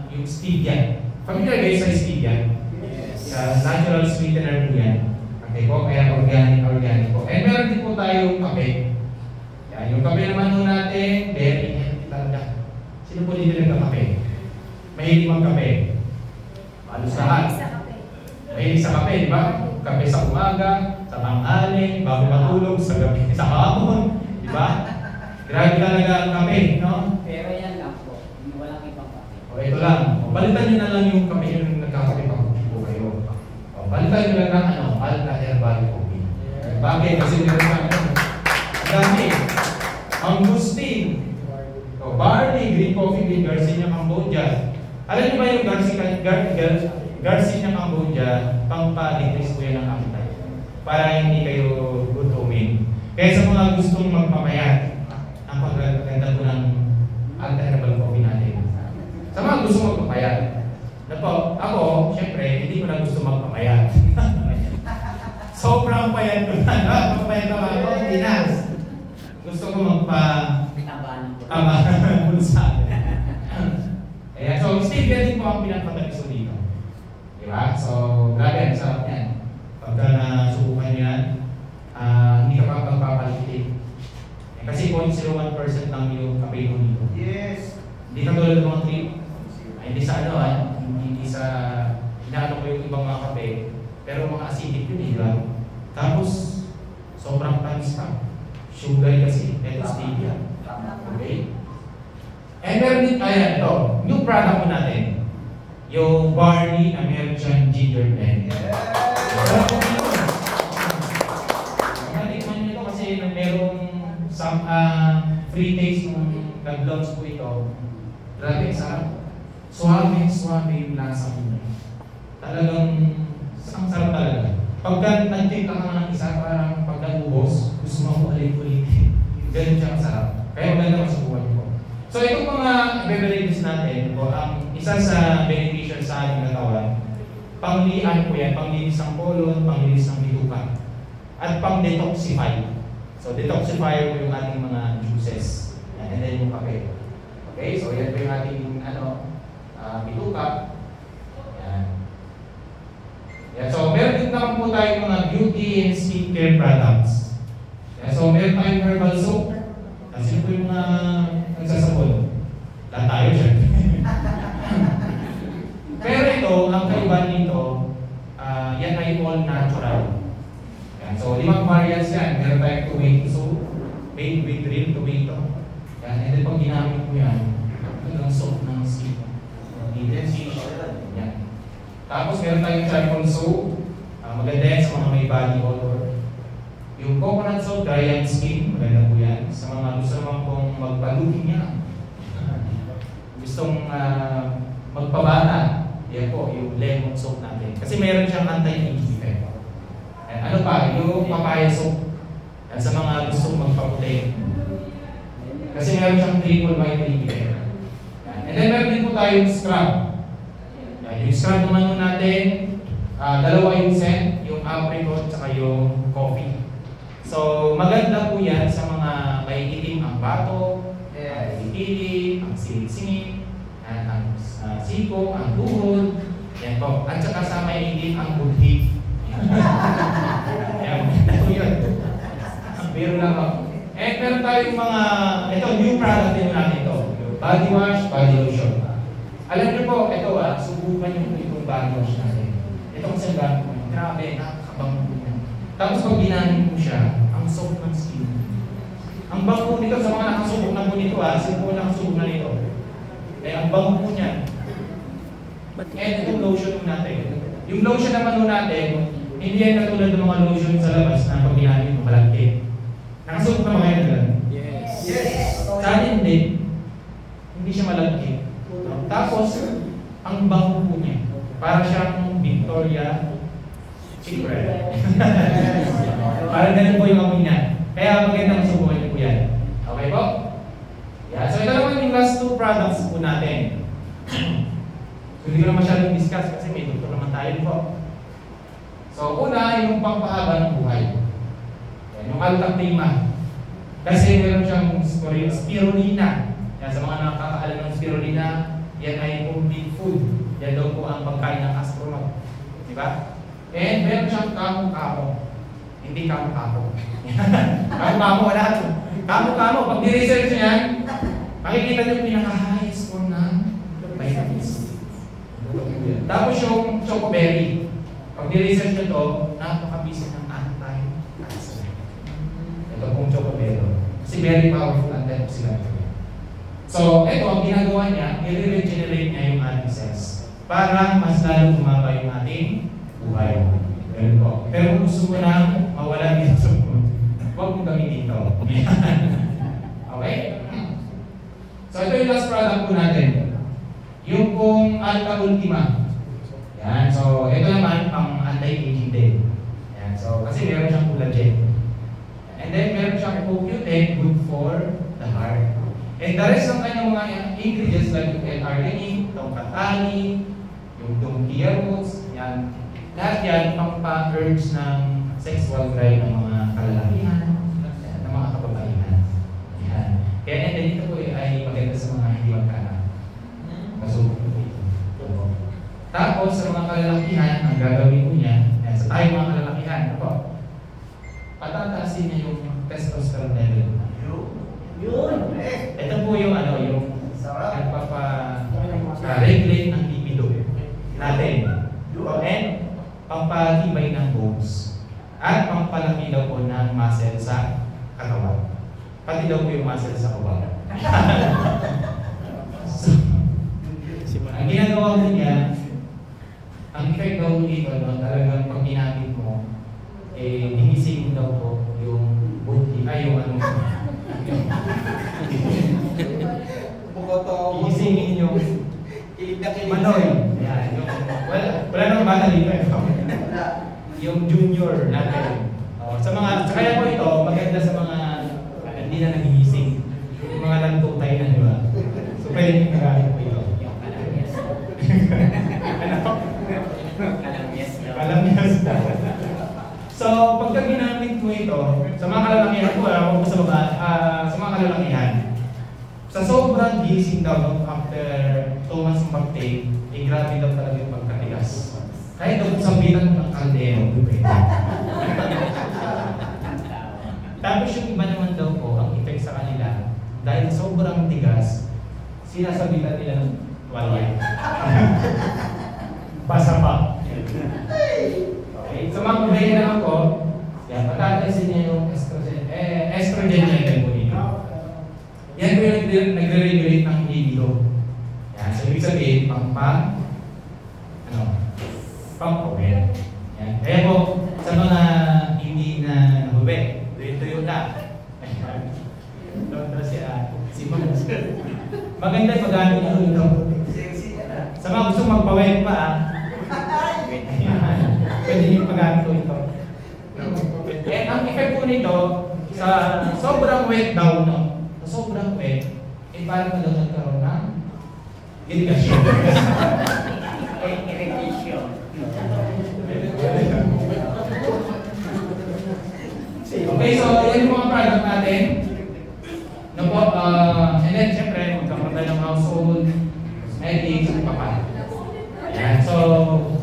yung stevia. Familiar kayo sa stevia? Yes. Natural sweetener po yan. Okay po, kaya organic po. And meron din po tayong kape. Yan, yung kape naman po natin, very healthy talaga. Sino po dito nagkakape? Mahilig magkape. Halos lahat. Mahilig sa kape, di ba? Kape sa umaga, sa tanghali, bago matulog, sa gabi, sa hapon, di ba? Grabe talaga ang kape, no? Pero yan lang po. Walang ibang kape. O ito lang. O, balitan nyo na lang yung kape yung nagkakape pag po kayo. O, balitan nyo lang ng Alta Herbal Coffee. Bakit? Kasi meron kami ang dami. Mangustin. O, barley, green coffee with Garcinia Cambodia. Alam niyo ba yung Garcinia Cambodia, pang-decrease po yan ng appetite. Para hindi kayo gutumin. Kaya sa mga gustong magpapayat, ang pagkaganda po ng Alta Herbal Coffee natin. Sa mga gusto magpapayat. Ako, syempre, hindi ko na gusto magpapayat. Sobrang payat ko na. Magpapayat naman ako, hindi na. Gusto ko magpa-tabahan bulsa. Ayan, so stevia din po ang pinagpatamis ko dito. Diba? So, grabe, ang sarap yan. Pagka nasubukan yan, hindi ka pa magpapalitin. Kasi 0.01% lang yung kape mo dito. Yes. Hindi ka tulad ng mga trip. Hindi sa hindi sa inaano ko yung ibang mga kape. Pero mga acidic yun, di ba? Tapos, sobrang tamis pa. Sugar kasi, ito stevia. Okay? And meron din, ayan, ito, new product mo natin. Yung barley na meron siyang ginger blend. Sarap po dito. Natikman nyo ito kasi merong some free taste nung nag-launch po ito. Grabe, sarap. Suwabe yung lasa mo. Talagang, ang sarap talaga. Pagka nag-take ka ng isa, parang pagka ubos, gusto mo ulit-ulit. Ganun siya masarap. Kaya maganda sa buwan ko. So itong mga beverages natin, ang isa sa beneficial sa ating katawan, panglian po yan, panglinis ng colon, panglinis ng bituka, at pang-detoxify. So detoxify po yung ating mga juices. And then yung kape. Okay, so yan po yung ating bituka. Yan. So meron din naman po tayong mga beauty and skincare products. Yan. So meron tayong herbal soap. Kasi po yung mga nagsasabon. Lahat tayo siya. Pero ito, ang kaibahan nito, yan ay all natural. Yan. So 5 variants yan. Meron tayong tomato soap, made with real tomato. Yan. And then pag ginamit mo yan, ito ang soap ng skin. Yan. Tapos meron tayong charcoal soap. Maganda yan sa mga may body odor. Yung coconut soap, dry and skin, maganda po yan. Sa mga gusto naman pong magpaluhin niya. Gustong magpabata, yan po, yung lemon soap natin. Kasi meron siyang anti-aging effect. Ano pa, yung papaya soap. Yan, sa mga gustong magpaputi. Kasi meron siyang triple vitamin effect. And then meron din po tayong scrub. Yan, yung scrub naman natin, dalawa yung scent, yung apricot, saka yung coffee. So, maganda po yan sa mga may itim ang bato, ang itili, ang singit-singit, ang siko, ang tuhod, Yan po. At saka sa may ingin ang budhi. Yan. Ito yun. Ang biro lang ako. Eh, meron tayong mga, ito, new product din natin ito. Body wash, body lotion. Alam niyo po, ito subukan niyo po itong body wash natin. Ito kasi ang gamit mo. Grabe, nakakabango po niya. Tapos pag ginanin mo siya, ang soft ng skin. Ang bango nito sa mga nakasubok na po nito sino po nakasubok na nito. Eh, ang bango po niya. And itong lotion natin. Yung lotion naman po natin, hindi yan katulad ng mga lotion sa labas na pag ginamit mo malagkit. Nakasubok na mga yan. Yes. Sa atin din, hindi siya malagkit. Tapos, ang bango po niya. Para siyang Victoria Secret. Parang ganun po yung amoy niya. Kaya maganda masubukan niyo po yan. Okay po? Yeah. So ito naman yung last two products po natin. So hindi ko na masyadong discuss kasi may doktor naman tayo po. So una, yung pampahaba ng buhay. Yan, yung Altaprima. Kasi meron siyang spirulina. Yan, sa mga nakakaalam ng spirulina, yan ay complete food. Yan daw po ang pagkain ng astronaut. Diba? And meron siyang kamo-kamo. Hindi kamo-kamo. Kamo-kamo, wala ito. Kamo-kamo, pag ni-research niyan, makikita niyo yung pinaka-highest form ng vitamins. Tapos yung chocoberry. Pag ni-research niyo ito, napakabisa ng anti-cancer. Ito pong chocoberry. Kasi very powerful antioxidant. So, ito ang ginagawa niya, i-regenerate niya yung ating cells para mas lalo bumaba yung ating buhay. Ganun po. Pero kung gusto mo na mawala dito sa food, huwag mong gamitin ito. Okay? So, ito yung last product po natin. Yung pong Alta Ultima. Yan. So, ito naman pang anti-aging din. Yan. So, kasi meron siyang collagen. And then, meron siyang CoQ10, good for the heart. And the rest ng kanyang mga ingredients like yung L-arginine, tongkat-ani, yung Dunkia roots, yan. Lahat yan pampa-urge ng sexual drive ng mga kalalakihan, ng mga kababaihan. Yan. Kaya and then ito po ay maganda sa mga hindi magkaanak. Masubok po ito. Tapos sa mga kalalakihan, ang gagawin po niya, yan, sa tayo mga kalalakihan, ano po? Patataasin niya yung testosterone level. Yun. Ito po yung yung nagpapa-regulate ng libido natin. And pampatibay ng bones. At pampalaki daw po ng muscle sa katawan. Pati daw po yung muscle sa katawan. So, ang ginagawa mo niya, ang effect daw dito, talagang pag ginamit mo, hinising mo daw po yung buti, yung Iisingin yung Manoy. Yan, yung wala nang bata dito yung junior natin. Sa kaya po ito, maganda sa mga hindi na nagigising. Yung mga nagtutay na, di ba? So pwede nyo nagamit po ito. Kalamyas na. So, pagka ginamit mo ito, sa mga kalalakihan po, sa mga kalalakihan, sa sobrang gising daw after 2 months ng pag-take, grabe daw talaga yung pagkatigas. Kahit daw sabitan mo ng kaldero, pwede. Tapos yung iba naman daw po, ang effect sa kanila, dahil sobrang tigas, sinasabitan nila ng tuwalya. Basa pa. Okay, so mga babae naman po, yan, patatasin niya yung estrogen level po dito. Yan po yung nagre-regulate ng libido. Yan, so ibig sabihin, pang-comment. Yan, kaya po, sa mga hindi na nabube, tuyo na. Si maganda yung pag-gamit nyo ito. Sa mga gusto magpawet pa, pwede yung pag-gamit ko ito. And ang effect po nito, sa sobrang wet daw, sa sobrang wet, parang daw nagkaroon ng irrigation. Irrigation. Okay, so yan yung mga product natin. And then, syempre, magkakaroon tayo ng household, cosmetics, at papan. Ayan. So,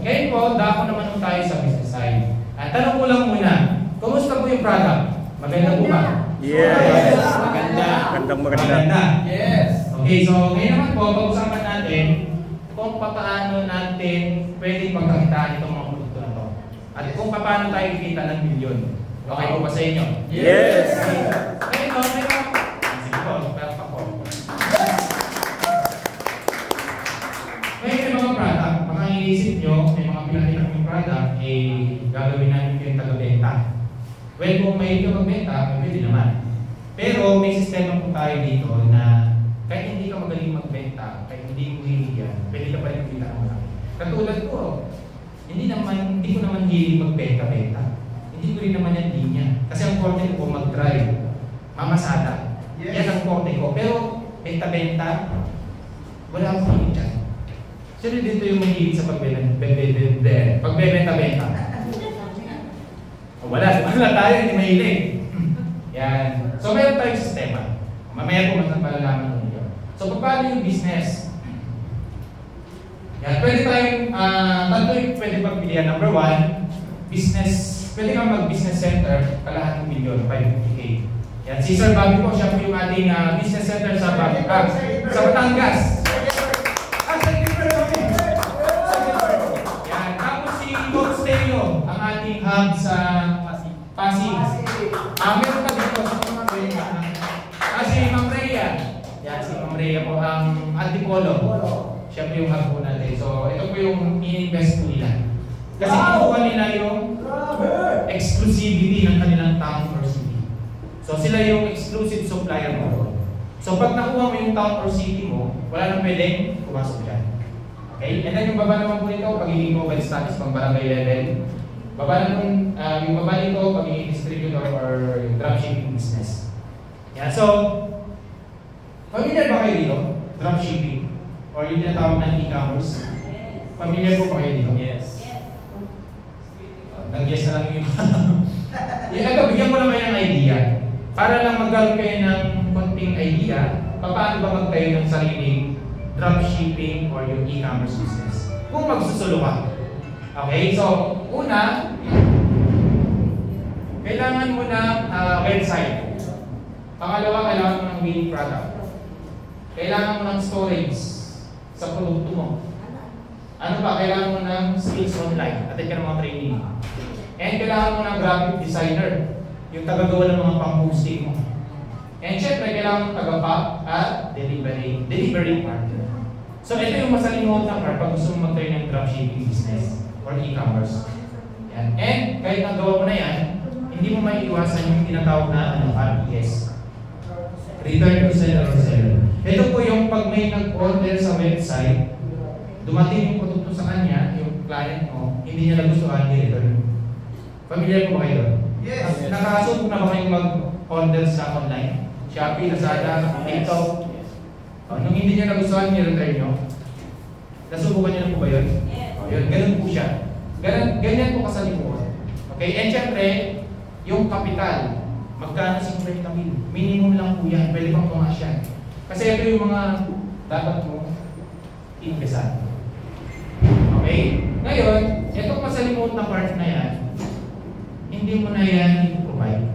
ngayon po, dako naman tayo sa business side. At tanong ko lang muna, kumusta po yung product? Maganda po ba? Yes. Maganda. Maganda. Yes. Okay, so ngayon naman po, pag-usapan natin kung paano natin pwedeng pagkakitaan itong mga produkto na to. At kung paano tayo kikita ng milyon. Okay po ba sa inyo? Yes. Ngayon po, sige po, pero pa po. Ngayon may mga product, baka iniisip nyo, may mga pinakita ng product, gagawin namin yung taga-benta. Well, kung may ka magbenta, pwede naman. Pero may sistema po tayo dito na kahit hindi ka magaling magbenta, kahit hindi mo hilig yan, pwede ka pa rin magbenta ng malaki. Katulad ko, hindi ko naman hilig magbenta-benta. Hindi ko rin naman yan linya. Kasi ang forte ko mag-drive, mamasada. Yes. Yan ang forte ko. Pero benta-benta, wala akong hilig dyan. Sino dito yung mahilig sa pagbebenta-benta? Wala tayo, hindi mahilig. Yan. So, mayroon tayong sistema. Mamaya po mas palalaman ninyo. So, paano yung business? Yan. Pwede tayong, tatlo yung pwede pagpilihan. Number 1, business. Pwede kang mag-business center, kalahating milyon, 550K. Yan. Si Sir Bobby po, siya po yung ating business center sa Batangas. Yan. Tapos si Coach Teo, ang ating hub sa Pasig. Meron ka dito sa mga benta. Si Ma'am Rhea. Yan, si Ma'am Rhea po ang Antipolo. Siya po yung hub po natin. So, ito po yung i-invest po nila. Kasi kinuha nila yung exclusivity ng kanilang town or city. So, sila yung exclusive supplier mo. So, pag nakuha mo yung town or city mo, wala nang pwedeng pumasok dyan. Okay? And then yung baba naman po nito, pagiging mobile status, pang barangay level. Baba naman, yung baba nito, pagiging distributor or dropshipping business. Yan. So, familiar ba kayo dito? Dropshipping? Or yung tinatawag ng e-commerce? Familiar po ba kayo dito? Yes. Nag-guess na lang yung bigyan ko lang kayo ng idea. Para lang magkaroon kayo ng konting idea, paano ba magtayo ng sariling dropshipping or yung e-commerce business? Kung magsusulo ka. Okay, so una, kailangan mo ng website. Pangalawa, kailangan mo ng winning product. Kailangan mo ng storage sa produkto mo. Ano ba? Kailangan mo ng skills online. Attend ka ng mga training. And kailangan mo ng graphic designer. Yung tagagawa ng mga pang-posting mo. And syempre, kailangan mo taga-pack at delivery partner. So ito yung masalimuot na part pag gusto mo mag-try ng dropshipping business or e-commerce. Yan. And kahit nagawa mo na yan, hindi mo maiiwasan yung tinatawag na RPS. Return to seller or seller. Ito po yung pag may nag-order sa website, dumating yung produkto sa kanya, yung client mo, hindi niya nagustuhan, i-return. Familiar po ba kayo? Yes. Nakasubok na ba kayong mag-order sa online? Shopee, Lazada, TikTok? Nung hindi niya nagustuhan, i-return nyo? Nasubukan niyo na po ba yun? Yun, ganun po siya. Ganyan po kasalimuot. Okay, and syempre, yung kapital, magkano 50 mil? Minimum lang po yan, pwede pang tumaas yan. Kasi ito yung mga dapat mo i-investan. Okay? Ngayon, itong masalimuot na part na yan, hindi mo na yan i-provide.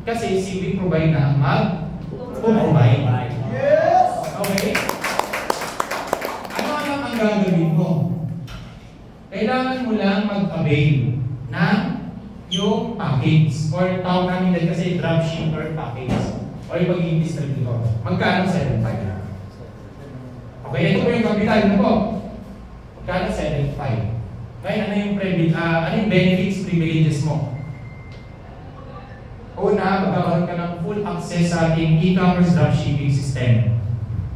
Kasi si we provide na mag-provide. Yes! Okay? Ano ang gagawin mo? Kailangan mo lang mag-avail ng yung package or tawag namin din kasi dropshipper package or yung magiging distributor. Magkano? 7.5. Okay, ito po yung kapital na po. Magkano? 7.5. Ngayon, ano yung benefits, privileges mo? Una, magkakaroon ka ng full access sa ating e-commerce dropshipping system.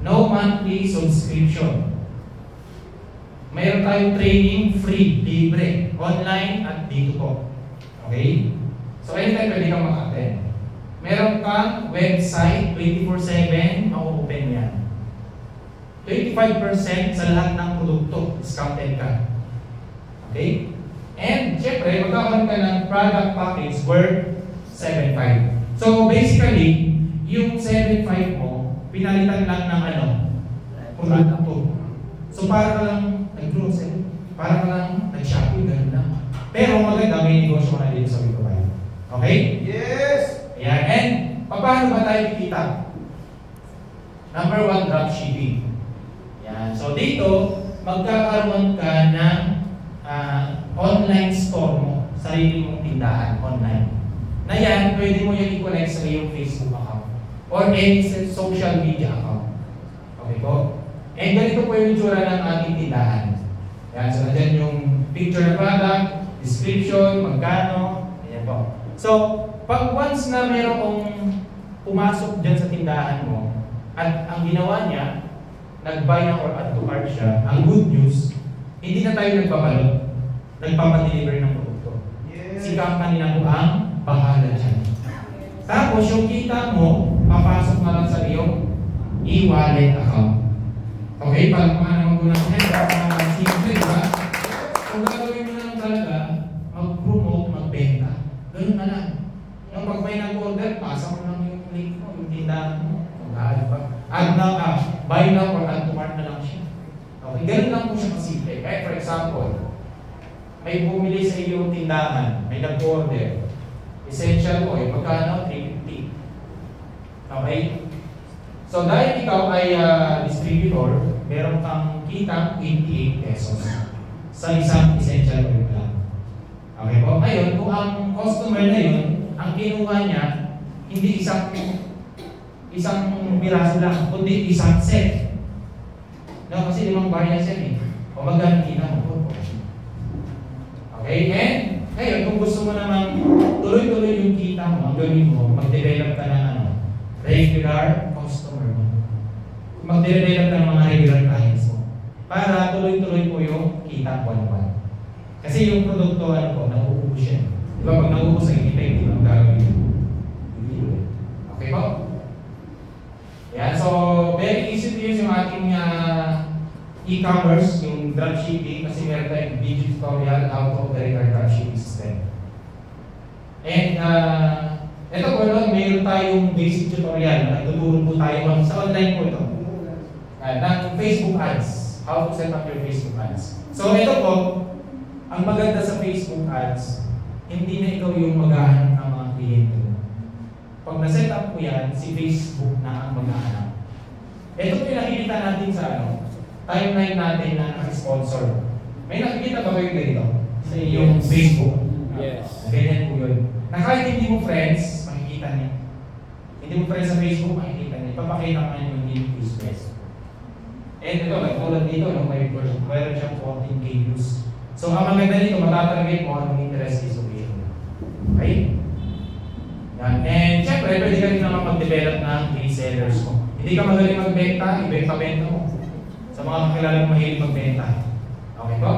No monthly subscription. Mayroon tayong training free, libre, online at dito po. Okay? So, anytime pwede kang mag-attend. Meron kang website, 24/7, ma-open yan. 25% sa lahat ng produkto, discounted ka. Okay? And, syempre, magkakaroon ka ng product package worth 7.5. So, basically, yung 7.5 mo, pinalitan lang ng produkto. So, para lang nag-grow 7.5. Okay? Yes! Ayan. And paano ba tayo kikita? Number 1, dropshipping. Ayan. So dito, magkakaroon ka ng online store mo, sarili mong tindahan online. Na yan, pwede mo yan i-connect sa iyong Facebook account or any social media account. Okay po? And ganito po yung itsura ng ating tindahan. Ayan. So nandiyan yung picture ng product, description, magkano. Ayan po. So, pag once na merong pumasok dyan sa tindahan mo at ang ginawa niya, nag-buy na or add to cart siya, ang good news, hindi na tayo nagpabalot, nagpapadeliver ng produkto. Yes. Si company na po ang bahala dyan. Tapos yung kita mo, papasok na lang sa iyong e-wallet account. Okay, palagpakan naman ko ng head up na simple, diba? Kung gagawin mo na lang talaga, mag-promote, magbenta. Ganun na lang. Yung pag may nag-order, pasa mo lang yung link mo, yung tindahan mo. Mag-add pa. Add na, buy now or add to cart na lang siya. Okay, ganun lang po siya kasimple. Kaya for example, may bumili sa iyong tindahan, may nag-order. Essential mo, yung pagkano, 350. Okay? So dahil ikaw ay distributor, meron kang kita 88 pesos sa isang essential oil lang. Okay po? Ngayon, kung ang customer na yun, ang kinuha niya, hindi isang piraso lang, kundi isang set. No, kasi 5 variants yan eh. O magkano kita mo po. Okay? And ngayon, kung gusto mo namang tuloy-tuloy yung kita mo, ang gawin mo, mag-develop ka ng regular customer mo. Mag-develop ka ng mga regular clients mo. Para tuloy-tuloy po yung kita buwan-buwan. Kasi yung produkto, nauubos yan. Di ba? Pag nauubos ang kita, hindi mo gagawin yun. Okay po? Yan. So, very easy to use yung ating e-commerce, yung dropshipping, kasi meron tayong video tutorial how to operate our dropshipping system. And, ito po, mayroon tayong basic tutorial na nagtuturo po tayo sa online po ito. Ng Facebook ads. How to set up your Facebook ads. So, ito po, ang maganda sa Facebook ads, hindi na ikaw yung maghahanap ng mga kliyente mo. Pag na-set up mo yan, si Facebook na ang maghahanap. Ito po yung nakikita natin sa timeline natin na naka-sponsor. May nakikita ba kayo ganito? Sa iyong Facebook? Yes. Ganyan po yun. Na kahit hindi mo friends, makikita niya. Hindi mo friends sa Facebook, makikita niya. Ipapakita mo niya yung link business. And ito, tulad dito, mayroon siyang 14K views. So, ang maganda nito, matatarget mo anong interest is location. Okay? Yan. And syempre, pwede ka rin naman mag-develop ng resellers mo. Hindi ka magaling magbenta, ibenta-benta mo. Sa mga kakilala mo mahilig magbenta. Okay po?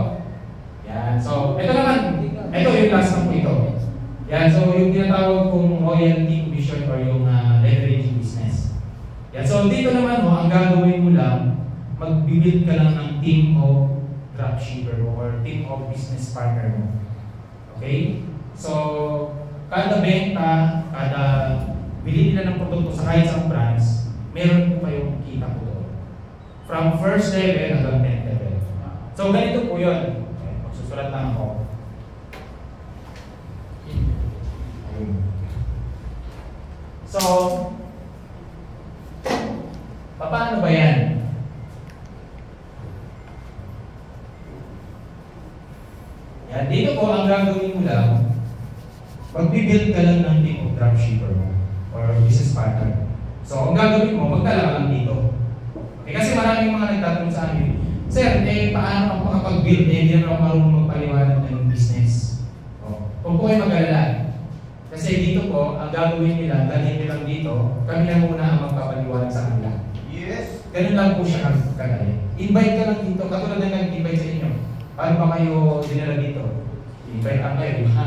Yan. So, ito naman. Ito yung last na po ito. Yan. So, yung tinatawag kong royalty commission or yung leveraging business. Yan. So, dito naman ang gagawin mo lang, mag-build ka lang ng team of dropshipper mo or team of business partner mo. Okay? So, kada benta, kada bili nila ng produkto sa kahit isang brands, meron po kayong kita po doon. From first level hanggang 10th level. So, ganito po yun. Okay, magsusulat lang ako. So, paano ba yan? Yan, dito po ang gagawin mo lang, mag-build ka lang ng team of dropshipper mo or business partner. So, ang gagawin mo, magtala ka lang dito. Okay, kasi maraming mga nagtatanong sa amin, Sir, paano ako makapag-build? Hindi naman ako marunong magpaliwanag ng business. Huwag po kayo mag-alala. Kasi dito po, ang gagawin nila, dalhin nila dito, kami na muna ang magpapaliwanag sa kanila. Yes. Ganun lang po siya kagaya. Invite ka lang dito, katulad na nag-invite sa inyo. Paano ba kayo dinala dito? Invite ang kayo, di ba?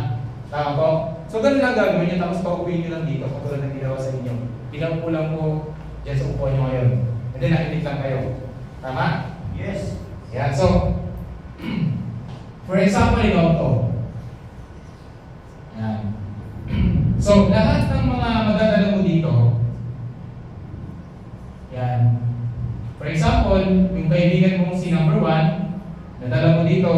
Tama po? So ganun lang gagawin niyo, tapos pauwiin niyo lang dito, katulad ng ginawa sa inyo. Pinampo lang po dyan sa upuan niyo ngayon. And then nakinig lang kayo. Tama? Yes. Yan, so, for example, ikaw to. Yan. So, lahat ng mga magdadala mo dito, yan. For example, yung kaibigan mong si number 1, nadala mo dito,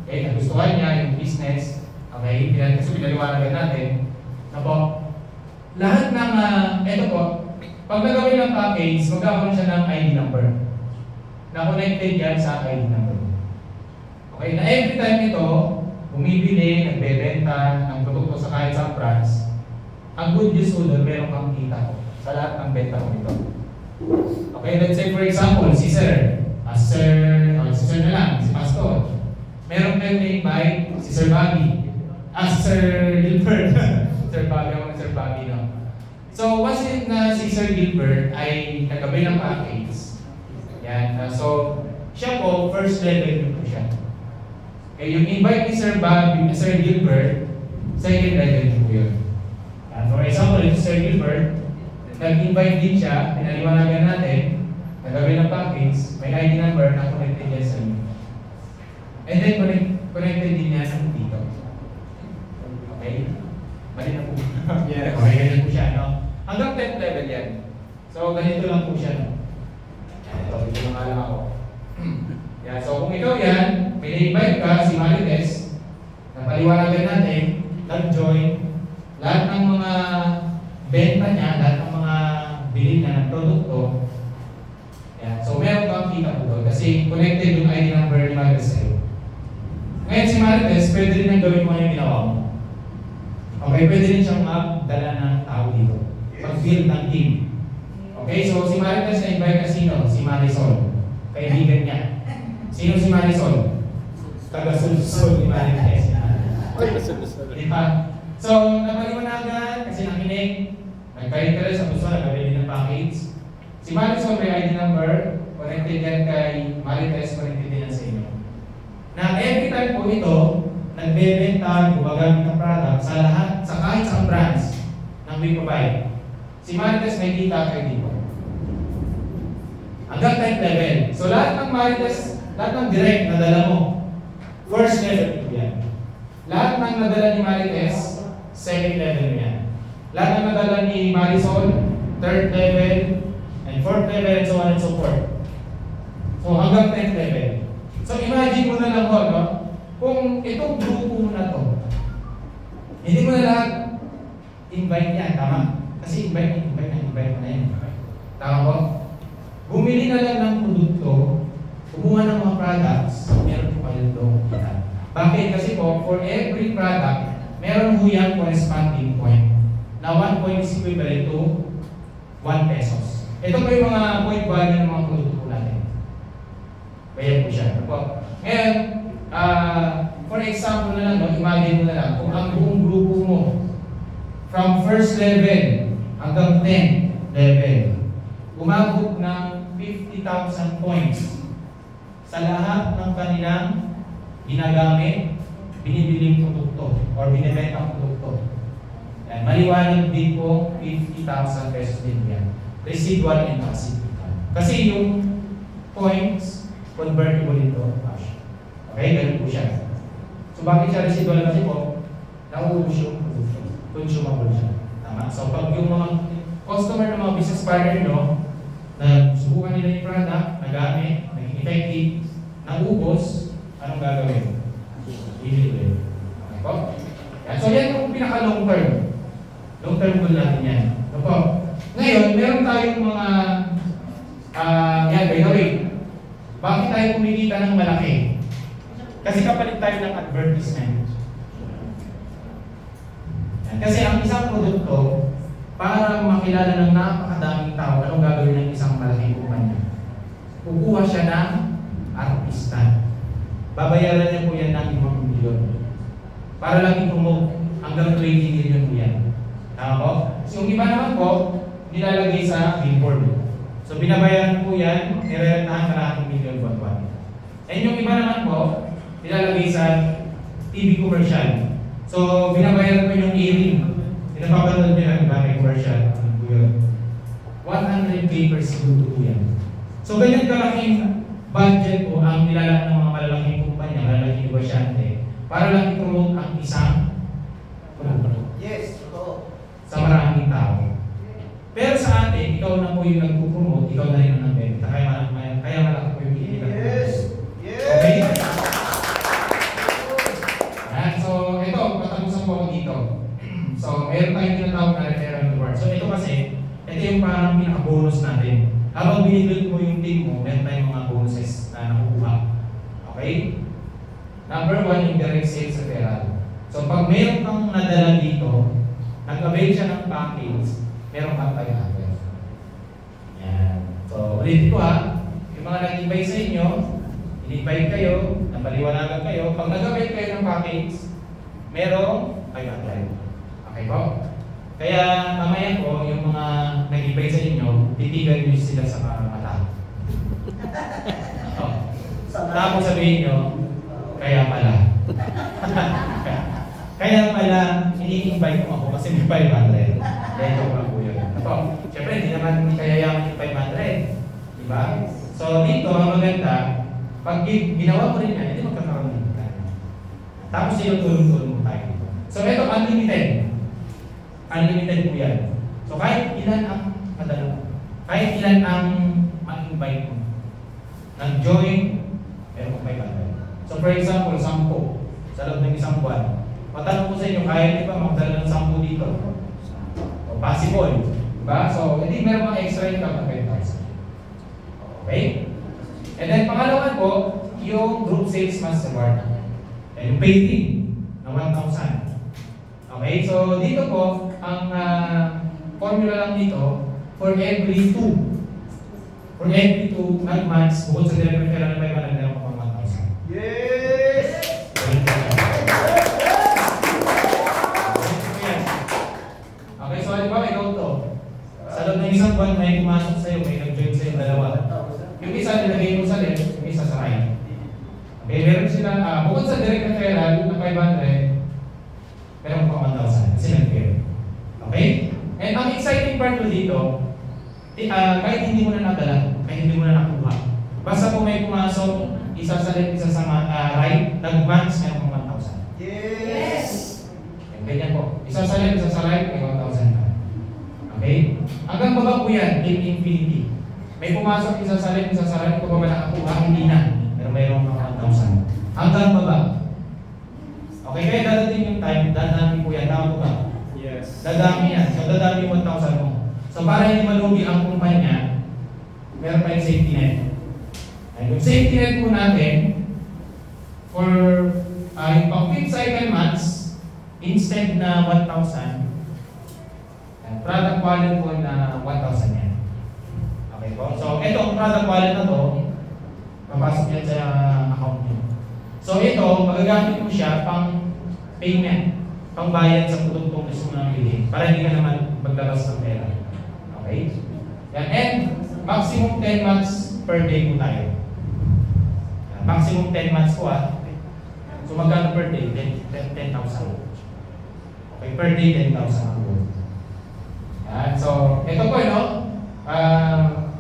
nagustuhan niya yung business, okay, pinaliwanagan natin. Apo, lahat ng, ito po, pag nagawin ng package, magkakaroon siya ng ID number. Na-connected yan sa ID number. Okay, na every time ito, bumibili, nagbebenta ng produkto sa kahit sa brands, ang good news ko doon, meron kang kita sa lahat ng benta ko ito. Okay, let's say for example, si Sir na lang, si Pastor. Meron kayong na-invite, si Sir Bobby. Si Sir Gilbert. Sir Bobby, no? So, once na si Sir Gilbert ay nagabay ng package, yan. So, siya po, first level po siya. Okay, yung invite ni Sir Bobby, Sir Gilbert, second level po yun. For example, if Sir Gilbert, nag-invite din siya, pinaliwanagan natin, nagabay ng package, may ID number na connected yan sa inyo. And then, connected din yan sa dito. Okay? Mali na po. Yes. Okay, ganyan po siya, no? Hanggang 10th level yan. So, ganito lang po siya, no? Ito lang alam ako. Yeah, so, kung ikaw yan, may na-invite ka, si Marites, napaliwanagan natin, nag-join, lahat ng mga benta niya, lahat ng mga bilhin niya ng produkto, yeah, so meron kang kita po doon kasi connected yung ID number ni Marites sa'yo. Ngayon si Marites, pwede rin ang gawin mo yung ginawa mo. Okay, pwede rin siyang magdala ng tao dito. Pag-build ng team. Okay, so si Marites na-invite na sino? Si Marisol. Kaibigan niya. Sino si Marisol? Taga-sulsol ni Marites. Diba? So, napaliwanagan kasi nakinig. Nagka-interest sa gusto, nagabili ng package. Si Marisol may ID number. Connected yan kay Marites, connected din yan sa inyo. Na every time po ito, nagbebenta, gumagamit ng product sa lahat, sa kahit sa brands ng we provide. Si Marites may kita kayo dito. Hanggang 10th level. So lahat ng Marites, lahat ng direct na dala mo, first level po yan. Lahat ng nadala ni Marites, second level yan. Lahat ng nadala ni Marisol, third level, and fourth level, and so on and so forth. So hanggang 10th level. So imagine mo na lang ho, no? Kung itong grupo mo na to, hindi mo na lahat invite yan, tama? Kasi invite mo na yan. Tama po? Bumili na lang ng produkto, kumuha ng mga products, meron po kayo doon kita. Bakit? Kasi po, for every product, meron po yung corresponding point. Na 1 point is equivalent to 1 pesos. Ito po yung mga point value ng mga produkto natin. Kaya po siya. Ngayon, for example na lang, no, imagine mo na lang, kung ang buong grupo mo, from first level hanggang 10th level, umabot ng 50,000 points sa lahat ng kanilang ginagamit, binibiling produkto or binibentang produkto. Yan, maliwanag din po 50,000 pesos din yan. Residual and residual. Kasi yung points, convertible into cash. Okay, ganun po siya. So bakit siya residual? Kasi po, nauubos yung produkto. Consumable siya. Tama? So pag yung mga customer ng mga business partner nyo, na subukan nila yung product, nagamit, naging effective, naubos, anong gagawin? Ibigay. Okay po? Yan. So yan yung pinaka-long term. Long term goal natin yan. So po, ngayon, meron tayong mga yan, by the way, bakit tayo kumikita ng malaki? Kasi kapalit tayo ng advertisement. Yan. Kasi ang isang produkto, para makilala ng napakadaming tao, anong gagawin ng isang malaking kumpanya? Kukuha siya ng artista. Babayaran niya po yan ng 5 milyon. Para lang i-promote hanggang 20 million po yan. Tama po? So yung iba naman po, nilalagay sa billboard. So binabayaran po yan, nirerentahan kalahating milyon buwan-buwan. And yung iba naman po, nilalagay sa TV commercial. So binabayaran po yung airing. Pinapapanood niya ang bagay commercial. 100K per segundo po yan. So ganyan kalaking budget po ang nilalaan ng mga malalaking kumpanya, malalaking negosyante, para lang i-promote ang isang produkto. Yes, totoo. Sa maraming tao. Pero sa atin, ikaw na po yung nagpo-promote, ikaw na rin ang nagbenta. Kaya malaki po yung iilan. Yes! Yes! Okay? Yan. So, ito, patapusan po ako dito. So, meron tayong pinaka-bonus natin. Habang binibuild mo yung team mo, meron tayong mga bonuses na nakukuha. Okay? Number 1, yung direct sales referral. So pag meron kang nadala dito, nag-avail siya ng package, meron kang 500. Yan. So ulit ko yung mga nag-invite sa inyo, in-invite kayo, napaliwanagan kayo, pag nag-avail kayo ng package, merong 500. Okay po? Kaya mamaya po, yung mga nag-invite sa inyo, titigan nyo sila sa mata. Tapos sabihin nyo, kaya pala. Kaya pala, ini-invite mo ako kasi may 500. Kaya ito lang po yun. Siyempre, hindi naman kayayaman yung 500. Diba? So dito, ang maganda, pag ginawa mo rin yan, hindi magkakaroon ng tapos yung tulong-tulong mo tayo. So ito, unlimited. Unlimited po yan. So kahit ilan ang madala, kahit ilan ang ma-invite mo, nag-join, meron kong 500. So for example, 10 sa loob ng isang buwan. Matanong ko sa inyo, kaya di ba magdala ng 10 dito? O possible. Diba? So hindi meron mga extra income ng 5,000. Okay? And then pangalawa po, yung group sales mastercard. Yung pay na 1,000. Okay? So dito po, ang formula lang dito, for every 2 months, bukod sa direct referral na 500, meron ko pang 1,000. Yes! Okay, so halimbawa ikaw to. Sa loob ng isang buwan, may pumasok sa'yo, may nag-join sa'yo dalawa. Yung isa, nilagay mo sa left, yung isa sa right. Okay, meron sila, bukod sa direct referral na 500, meron pang 1,000 kasi nag-pair. Okay? And ang exciting part ko dito, kahit hindi mo na nadala, kahit hindi mo na nakuha, basta kung may pumasok, isa sa left, isa sa right, nag-match, meron pang 1,000. Yes! Ganyan po. Isa sa left, isa sa right, may 1,000 na. Okay? Hanggang baba po yan, in infinity. May pumasok, isa sa left, isa sa right, kung baba nakakuha, hindi na. Pero mayroon pang 1,000. Hanggang baba. Okay, kaya dadating yung time, dadami po yan. Tama po ba? Yes. Dadami yan. So, dadami yung 1,000 mo. So, para hindi malugi ang kumpanya, meron tayong safety net. And yung safety net po natin, for yung pang 5th cycle months, instead na 1,000, product wallet po na 1,000 yan. Okay po? So, ito ang product wallet na to, papasok yan sa account nyo. So, ito, magagamit mo siya pang payment, pang bayad sa produktong gusto mo nang bilhin, para hindi ka naman maglabas ng pera. Okay? Yan. And, maximum 10 months per day po tayo. Yan. Maximum 10 months po So, magkano per day? 10,000. Okay, per day 10,000 ang worth. Yan. So, ito po,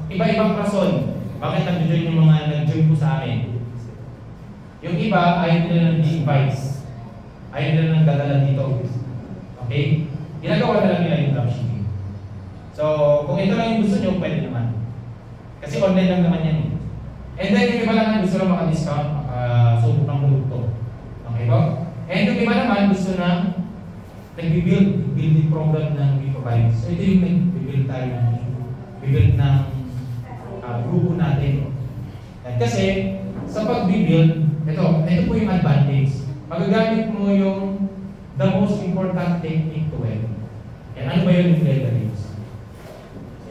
iba-ibang rason. Bakit nag-join yung mga nag-join po sa amin? Yung iba, ayaw nila ng device. Ayaw nila ng dadala dito. Okay? Ginagawa na lang nila yung dropshipping. So, kung ito lang yung gusto nyo, pwede naman. Kasi online lang naman yan. And then, yung iba naman gusto lang maka-discount, maka-subok ng produkto. Okay ba? And yung iba naman gusto na nag-building program ng Bipabay. So, ito yung nag-build tayo ng grupo natin. Kasi, sa pag-build, ito po yung advantage. Magagamit mo yung the most important technique to it. Yan, ano ba yung leverage?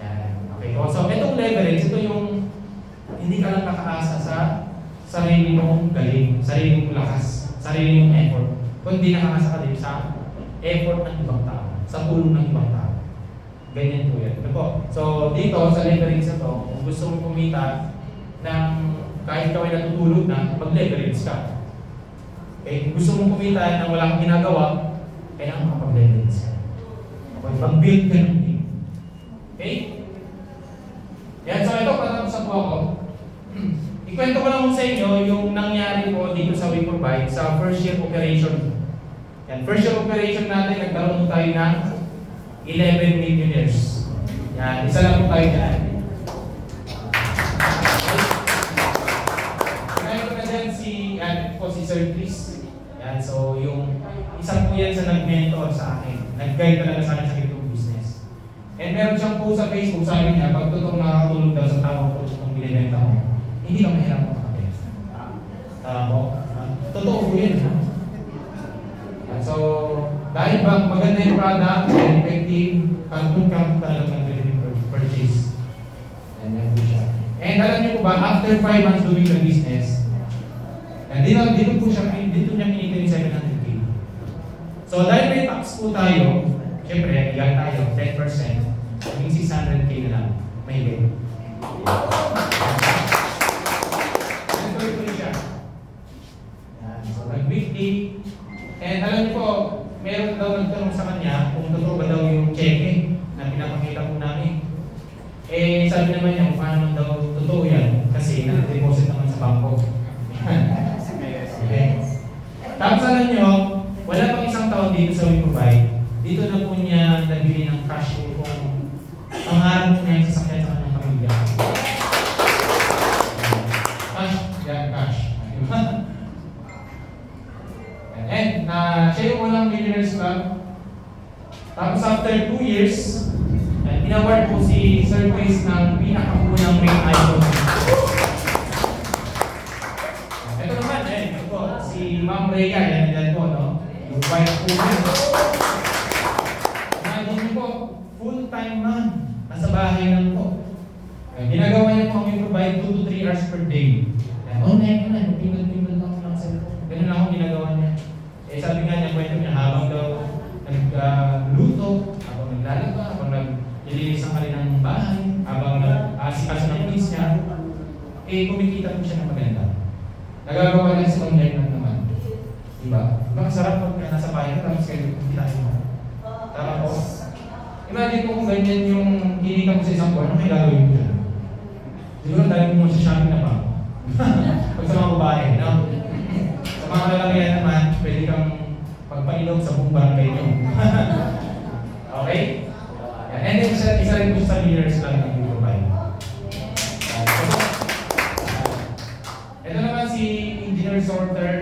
Yan, okay. So, itong leverage, ito yung hindi ka lang nakaasa sa sarili mong galing, sarili mong lakas, sarili mong effort. Kundi nakakasa ka din sa effort ng ibang tao, sa tulong ng ibang tao. Ganyan po yan. Ano po? So, dito sa leverage na to, kung gusto mong kumita ng kahit ikaw ay natutulog na, mag-leverage ka. Okay? Kung gusto mong kumita na wala kang ginagawa, kailangan makapag-leverage ka. Okay? Mag-build ka ng team. Okay? Yan. So, ito, patapos po ako. Ikwento ko lang sa inyo yung nangyari po dito sa Bipabay sa first year operation. Yan. First year operation natin, nagkaroon tayo ng 11 millionaires. Yan. Isa lang po tayo dyan. Si Sir Chris. Yan, so yung isang po yan sa nag-mentor sa akin. Nag-guide talaga sa akin sa ganitong business. And meron siyang post sa Facebook, sabi niya, pag totoong nakakatulog daw sa tamang produktong binibenta mo, hindi ka mahirap makakabenta. Tama. Totoo po yun. Ha? So, dahil ba maganda yung product, and effective, kantong talagang purchase. And yan po siya. And alam niyo po ba, after 5 months doing the business, dito niya kinikita yung 700K. So, dahil may tax po tayo, siyempre, iyan tayo, 10%, maging 600K na lang. May higit. Ito siya. So, nag-weekly. And alam niyo po, meron daw nagtanong sa kanya kung totoo ba daw yung cheque na pinapakita po namin. Eh, sabi naman niya, paano daw totoo yan? Kasi nag-deposit naman sa bangko. Okay. Tapos alam niyo, wala pang isang taon dito sa WeProvide. Dito na po niya nabili ng cash po kung pangarap niya yung sasakyan sa kanyang pamilya. Cash, yan, cash. And siya yung unang Millionaires Club. Tapos after 2 years, inaward po si Sir Chris ng pinakaunang main icon. Ito naman, ito po, si Ma'am Rhea, yan po, no? Yung white po. Imagine po, full-time man, nasa bahay lang po. Ginagawa niya po kami provide 2 to 3 hours per day. Online na, pindot-pindot lang sa cellphone. Ganun lang ang ginagawa niya. Eh sabi nga niya, kwento niya, habang daw nagluto, habang naglalaba, habang naglilinis ang kanilang bahay, habang nag-asikaso ng kids niya, eh kumikita po siya ng maganda. Nagagawa lang sa online lang naman. Diba? Diba sarap pag nasa bahay ka, tapos kayo kumikita mo. Tama po. Imagine po kung ganyan yung kinita mo sa isang buwan, ano kayo gagawin mo dyan? Siguro dahil mo sa shopping na ba? Pag sa mga babae, no? Sa mga lalagyan naman, pwede kang pagpailog sa buong barangay nyo. Okay? And then, isa rin po sa Millionaires Club ng WeProvide. Ito naman si Engineer Sorter.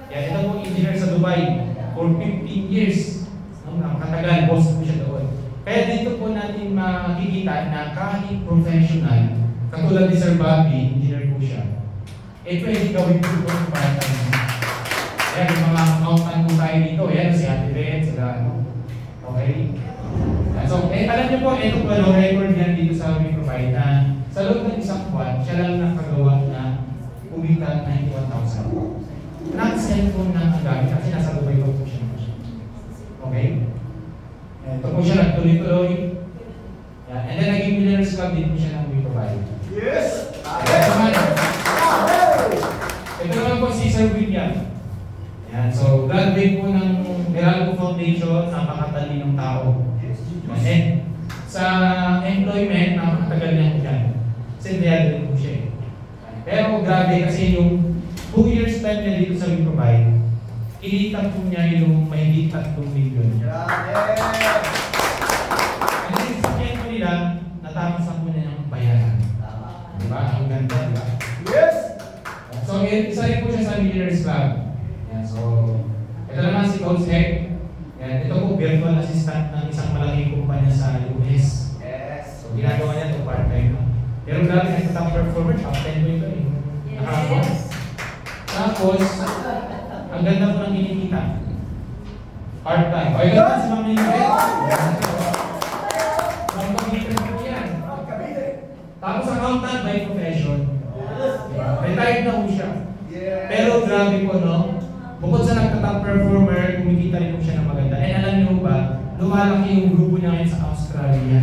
Ito po engineer sa Dubai for 15 years. Nakatagal, boss po siya doon. Kaya dito po natin makikita na kahit professional, katulad ni Sir Bobby, engineer po siya, eh pwede gawin po ito sa part-time. Ayan, yung mga accountant po tayo dito. Ayan, si Ate Ben, sila ano. Okay? So, alam niyo po, ito po, record yan dito sa WeProvide na sa loob ng isang buwan, siya lang nakagawa na kumita 91,000. Nag-cellphone na ang gamit kasi nasa Dubai po siya. Okay? Ito po siya nagtuloy-tuloy. And then naging Millionaires Club din po siya ng WeProvide. Yes! Ito naman po si Sir William. Yan. So, graduate po ng Meralco Foundation, napakatalinong tao. And sa employment, napakatagal niya po dyan. Kasi din po siya. Pero grabe kasi yung 2 years time niya dito sa WeProvide, kinita po niya yung mahigit 3 million. And then sa client po nila, natapos na po niya ng bayaran. Diba? Ang ganda, diba? Yes! So, isa rin po siya sa Millionaires Club. Yan, so, ito naman si Coach Heck. Yan, ito po virtual assistant ng isang malaking kumpanya sa US. Yes! So, ginagawa niya ito part-time. Pero grabe, nagtatang performer, top 10 po ito eh. Nakakapos. Tapos, ang ganda po ng kinikita. Part-time. O, ito naman si Ma'am Lingret. Ang pag-ibig po yan. Tapos, accountant by profession. Retired na po siya. Pero grabe po, no? Bukod sa nagtatang performer, kumikita rin po siya ng maganda. And alam niyo ba, lumalaki yung grupo niya ngayon sa Australia.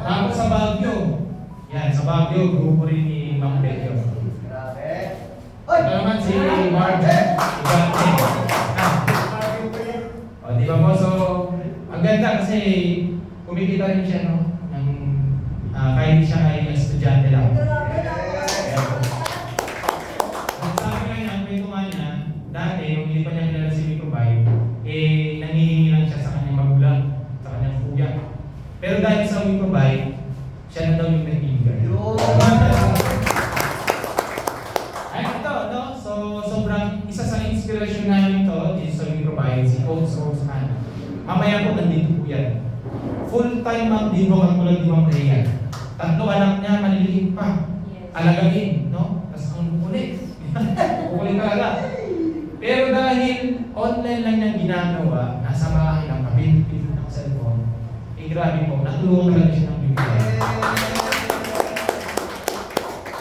Tapos sa Baguio. Yan, sa Baguio, grupo rin ni Mang Pedro. Ito naman si Mark. O, di ba mo? So, ang ganda kasi kumikita rin siya, no? Kahit siya ay estudyante lang. Ang sabi nga niya, ang kwento nga niya, dati, nung hindi pa niya kilala si WeProvide, eh, nangihingi lang siya sa kanyang magulang, sa kanyang kuya. Pero dahil sa WeProvide, siya na daw yung nag-iigar. Ay, ito, no? So, sobrang isa sa inspiration namin ito, dito sa WeProvide, si Coach yan. Full-time ma'am din mo katulad ni Ma'am Rhea. 3 anak niya, maliliit pa. Alagain, no? Tapos ang kukulit. Kukulit talaga. Pero dahil online lang niyang ginagawa, nasa bahay lang, kapit-pit ng cellphone, grabe po, natulungan talaga siya ng bibigay.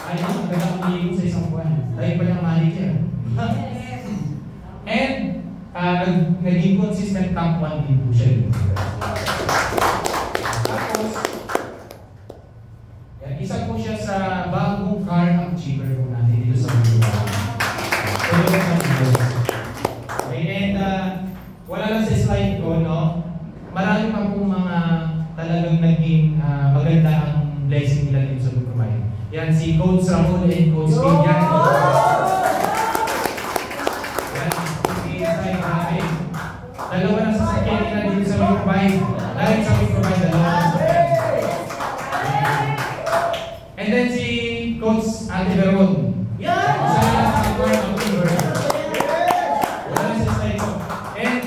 Ay, magandang umiigot sa isang buwan. Dahil pa niyang manager. And, naging consistent top 1 din po siya. Tapos, yan, isa po siya sa bagong car achiever po natin dito sa Manila. Okay, and wala lang sa slide ko, no? Marami pa po mga talagang naging maganda ang blessing nila dito sa Lupamay. Yan, si Coach Ramon and Coach Pin. Yan, dalawa na sasakyan nila dito sa Lupamay. Dahil sa Lupamay, dalawa na sasakyan. And then si Coach Ate Veron. Yan! Isa nila sa Coach Achiever. Wala na sa slide ko. And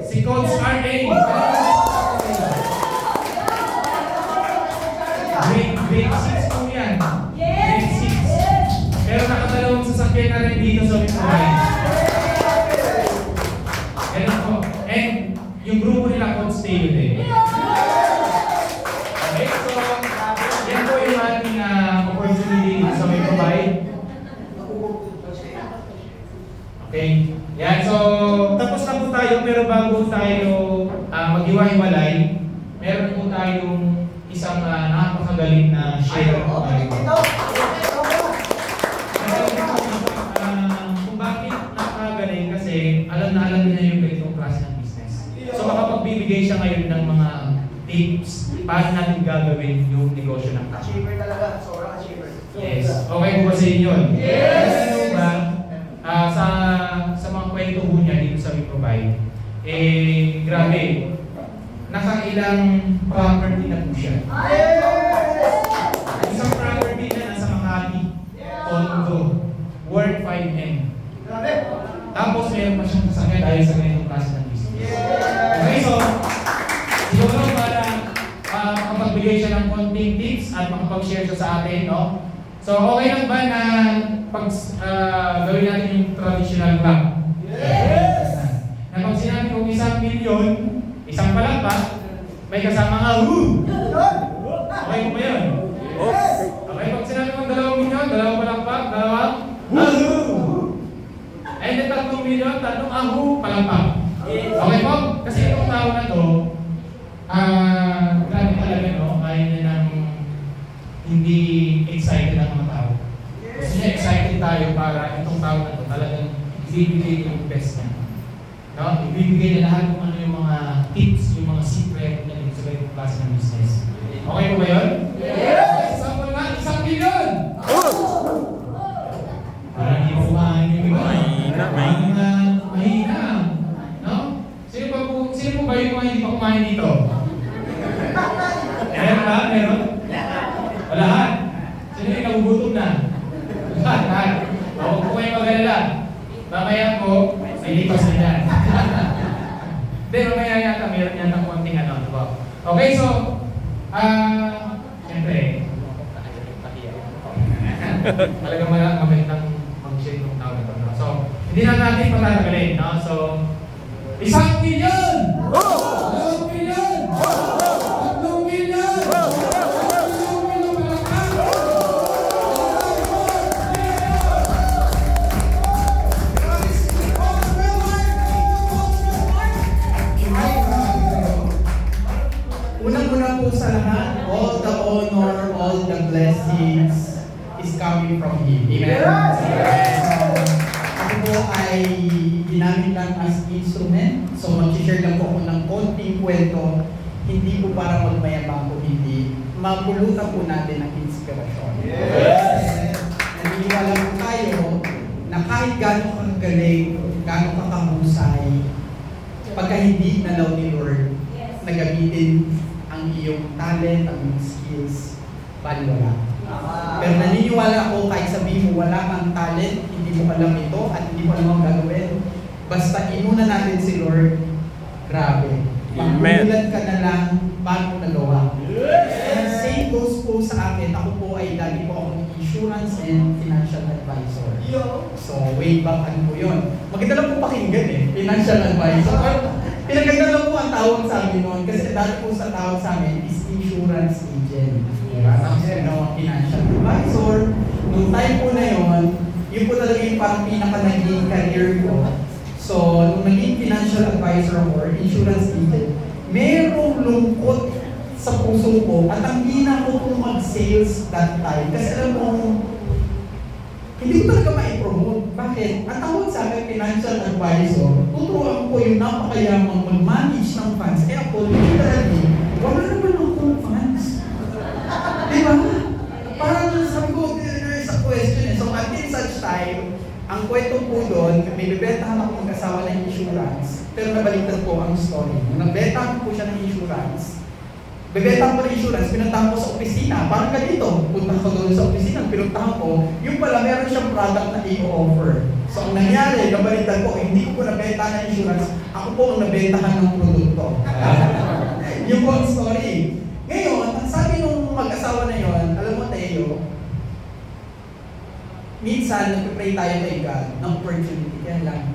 si Coach R.A. Grade 6 po yan. Grade 6. Pero nakadalawang sasakyan na rin dito sa Lupamay. Ganun po. And yung grupo nila Coach Tayo din. Okay, so yan po yung ating opportunity sa Lupamay. Okay. Yan, so tapos na po tayo, pero bago tayo maghiwa-hiwalay, meron po tayong isang napakagaling na share po tayo. Kung bakit napakagaling, kasi alam na alam niya yung ganitong klase ng business. So makapagbibigay siya ngayon ng mga tips paano natin gagawin yung negosyo ng tao. Achiever talaga, sobrang achiever. Yes. Okay po ba sa inyo? Yes! Ano ba? Sa mga kwento po niya dito sa Lupamay, grabe, nakailang property na po siya. Isang property na nasa Makati, condo, worth 5M. Tapos meron pa siyang sasakyan dahil sa ganitong klase ng business. Okay, so, siguro para makapagbigay siya ng konting tips at makapag-share siya sa atin, no? So, okay lang ba na gawin natin yung traditional club? Yes! Na pag sinabi kong 1 milyon, isang palakpak, may kasama nga, okay po ba yun? Okay, pag sinabi kong 2 milyon, 2 palakpak, 2, and then 3 milyon, 3 palakpak. Okay po? Kasi itong tao na to, grabe talaga, no? Kaya na ng hindi excited ang mga tao. Gusto niya excited tayo para itong tao na ito talagang ibibigay yung best niya. No? Ibibigay na lahat kung ano yung mga tips, yung mga secret na dito sa ganitong klase ng business. Okay po ba yun? Yes! Example nga, 1 milyon! Parang hindi mo kumain yung iba. Mahina. No? Sino po ba yung mga hindi pa kumain dito? Meron ba? Meron? Lahat? Sino yung nagugutom na? Lahat. Huwag po kayo mag-alala. Mamaya po, may lipas na yan. Hindi, mamaya yata, meron yata konting ano. Okay, so, siyempre, talagang magandang mag-share ng tao na ito. So, hindi na natin patatagalin, no? So, 1 milyon! 2 milyon! 3 milyon! Unang-una po sa lahat, all the honor, all the blessings is coming from Him. Amen? Ako po ay ginamit lang as instrument. So mag-share lang po ako ng konting kwento. Hindi po para magmayabang po, hindi. Mapulutan po natin ng inspirasyon. Naniniwala po tayo na kahit gano'ng kagaling, gano'ng kakahusay, pagka hindi nalaw ni Lord, na gamitin ang iyong talent, ang iyong skills, wala. Pero naniniwala ako kahit sabihin mo wala kang talent, hindi mo alam ito at hindi mo alam ang gagawin, basta inuna natin si Lord, grabe. Magmulan ka na lang bago nagawa. And same goes po sa akin. Ako po ay lagi po akong insurance and financial advisor. So way back ano po yun. Maganda lang po pakinggan eh, financial advisor. Pinaganda lang po ang tawag sa amin noon kasi dati po sa tawag sa amin is insurance agent. Diba? Tapos ginawa financial advisor. Nung time po na yun po talaga yung parang pinaka-naging career ko. So, nung naging financial advisor or insurance agent, merong lungkot sa puso ko at ang hina ko kung mag-sales that time. Kasi alam mo, hindi ko talaga ma-promote. Bakit? Ang tawag sa akin, financial advisor, tuturuan ko yung napakayamang mag-manage ng funds. Kaya ako, literally, wala naman akong funds. Diba? Parang sabi ko, there is a question. So until such time, ang kwento po doon, may bibentahan ako mag-asawa ng insurance, pero nabaliktad po ang story. Nung nagbentahan po siya ng insurance, bibentahan ko ng insurance, pinuntahan ko sa opisina, parang ganito, punta ko doon sa opisina, pinuntahan ko, yung pala meron siyang product na i-offer. So ang nangyari, nabaliktad ko, hindi ko po nabentahan ng insurance, ako po ang nabentahan ng produkto. Yung po ang story. Ngayon, ang sabi nung mag-asawa na yon, alam mo Teo, minsan nagpipray tayo kay God ng opportunity. Kaya lang,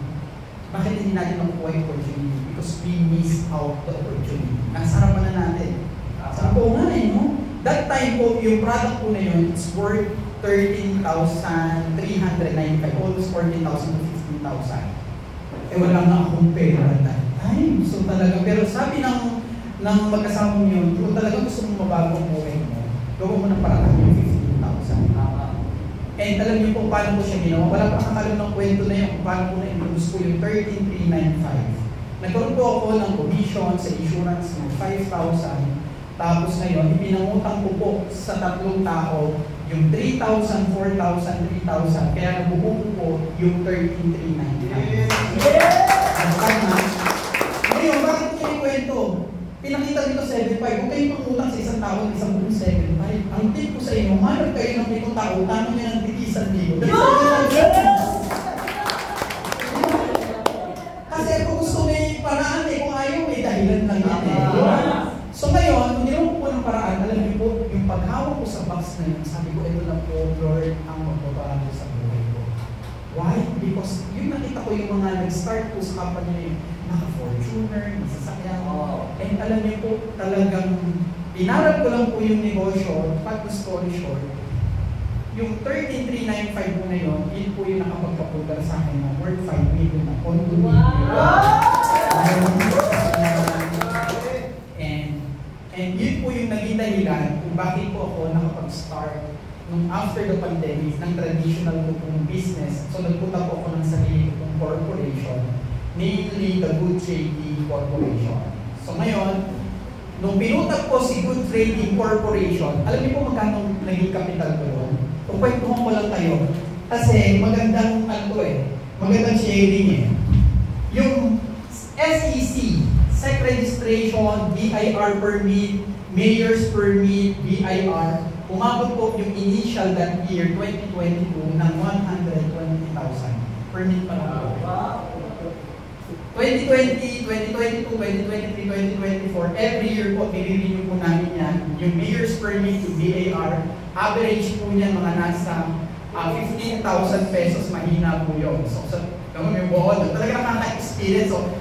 bakit hindi natin nakukuha yung opportunity? Because we miss out the opportunity. Nasa harapan na natin. Sabi ko nga no? That time po, yung product po na yun, it's worth 13,395, almost 14,000 to 15,000. Eh wala nga akong pera that time. So talaga, pero sabi ng magkasama mo yun, kung talaga gusto mo mabago ang buhay mo, gawin mo ng parang yung 15,000. And alam niyo po paano ko siya ginawa. Wala pa kakalam ng kwento na yun kung paano ko na-introduce ko yung 13,395. Nagkaroon po ako ng commission sa insurance ng 5,000. Tapos ngayon, ipinangutang ko po sa 3 tao yung 3,000, 4,000, 3,000. Kaya nabuo ko po yung 13,395. Ngayon, bakit ko yung kwento? Pinakita dito 7.5. Kung kayo pangutang sa isang tao, isang buong 7.5. Ang tip ko sa inyo, hanap kayo ng 7 tao, tanong niya ng titisan dito. Kasi kung gusto may paraan kung ayaw, may dahilan lang yan So ngayon, kung ginawa ko po ng paraan, alam niyo po, yung paghawak ko sa box na yun, sabi ko, ito lang po, Lord, ang magbabago sa buhay ko. Why? Because yung nakita ko yung mga nag-start po sa company na yun, naka-Fortuner, nasasakyan. And alam niyo po, talagang inaral ko lang po yung negosyo, pag story short, yung 13,395 po na yun, yun po yung nakapagpapunta sa akin ng worth 5 million na condo. And yun po yung naging dahilan kung bakit po ako nakapag-start nung after the pandemic ng traditional ko pong business. So nagpunta po ako ng sarili ko pong corporation, namely the Good Trading Corporation. So ngayon, nung pinutag ko si Good Trading Corporation, alam niyo po magkano naging capital ko doon? Kung kwentuhan ko lang kayo, kasi magandang magandang sharing Yung SEC, SEC registration, BIR permit, mayor's permit, BIR, umabot po yung initial that year, 2022, ng 120,000. Permit pa lang po. 2020, 2022, 2023, 2024, every year po, nire-renew po namin yan. Yung mayor's permit, yung BIR, average po niyan mga nasa 15,000 pesos, mahina po yun. So, yung buwan, talaga nakaka-experience. So,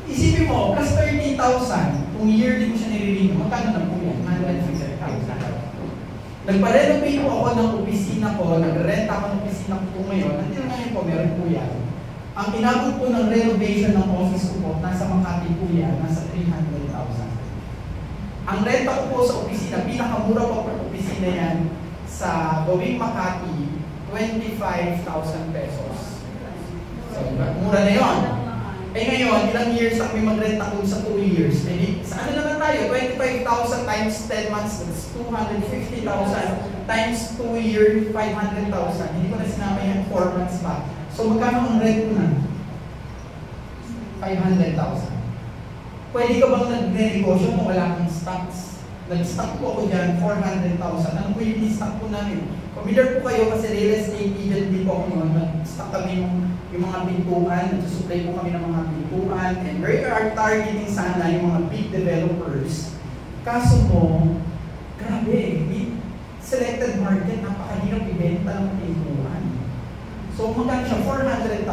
isipin mo, plus 13,000, kung yearly mo siya nire-renew, magkano na po yan? 150,000. Nagpa-renovate po ako ng opisina ko, nag-rent ako ng opisina ko po ngayon. Until ngayon po, meron po yan. Ang inabot po ng renovation ng office ko po, nasa Makati po yan, nasa 300,000. Ang renta ko po sa opisina, pinakamura po per opisina yan, sa Gawing Makati, 25,000 pesos. So, mura na yun. Eh ngayon, ilang years ang may mag-renta ko sa 2 years. Eh, sa ano naman tayo? 25,000 times 10 months, that's 250,000 times 2 years, 500,000. Hindi ko na sinama yan 4 months pa. So magkano ang rent ko na? 500,000. Pwede ka bang nag-negosyo kung wala kang stocks? Nag-stock po ako dyan, 400,000. Ano po yung stock po namin? Familiar po kayo kasi real estate agent din po ako noon. Nag-stock kami ng yung mga pintuan, nagsusupply po kami ng mga pintuan, and we are targeting sana yung mga big developers. Kaso mo, grabe, selected market, napakahirap ibenta ng pintuan. So magkano siya? 400,000.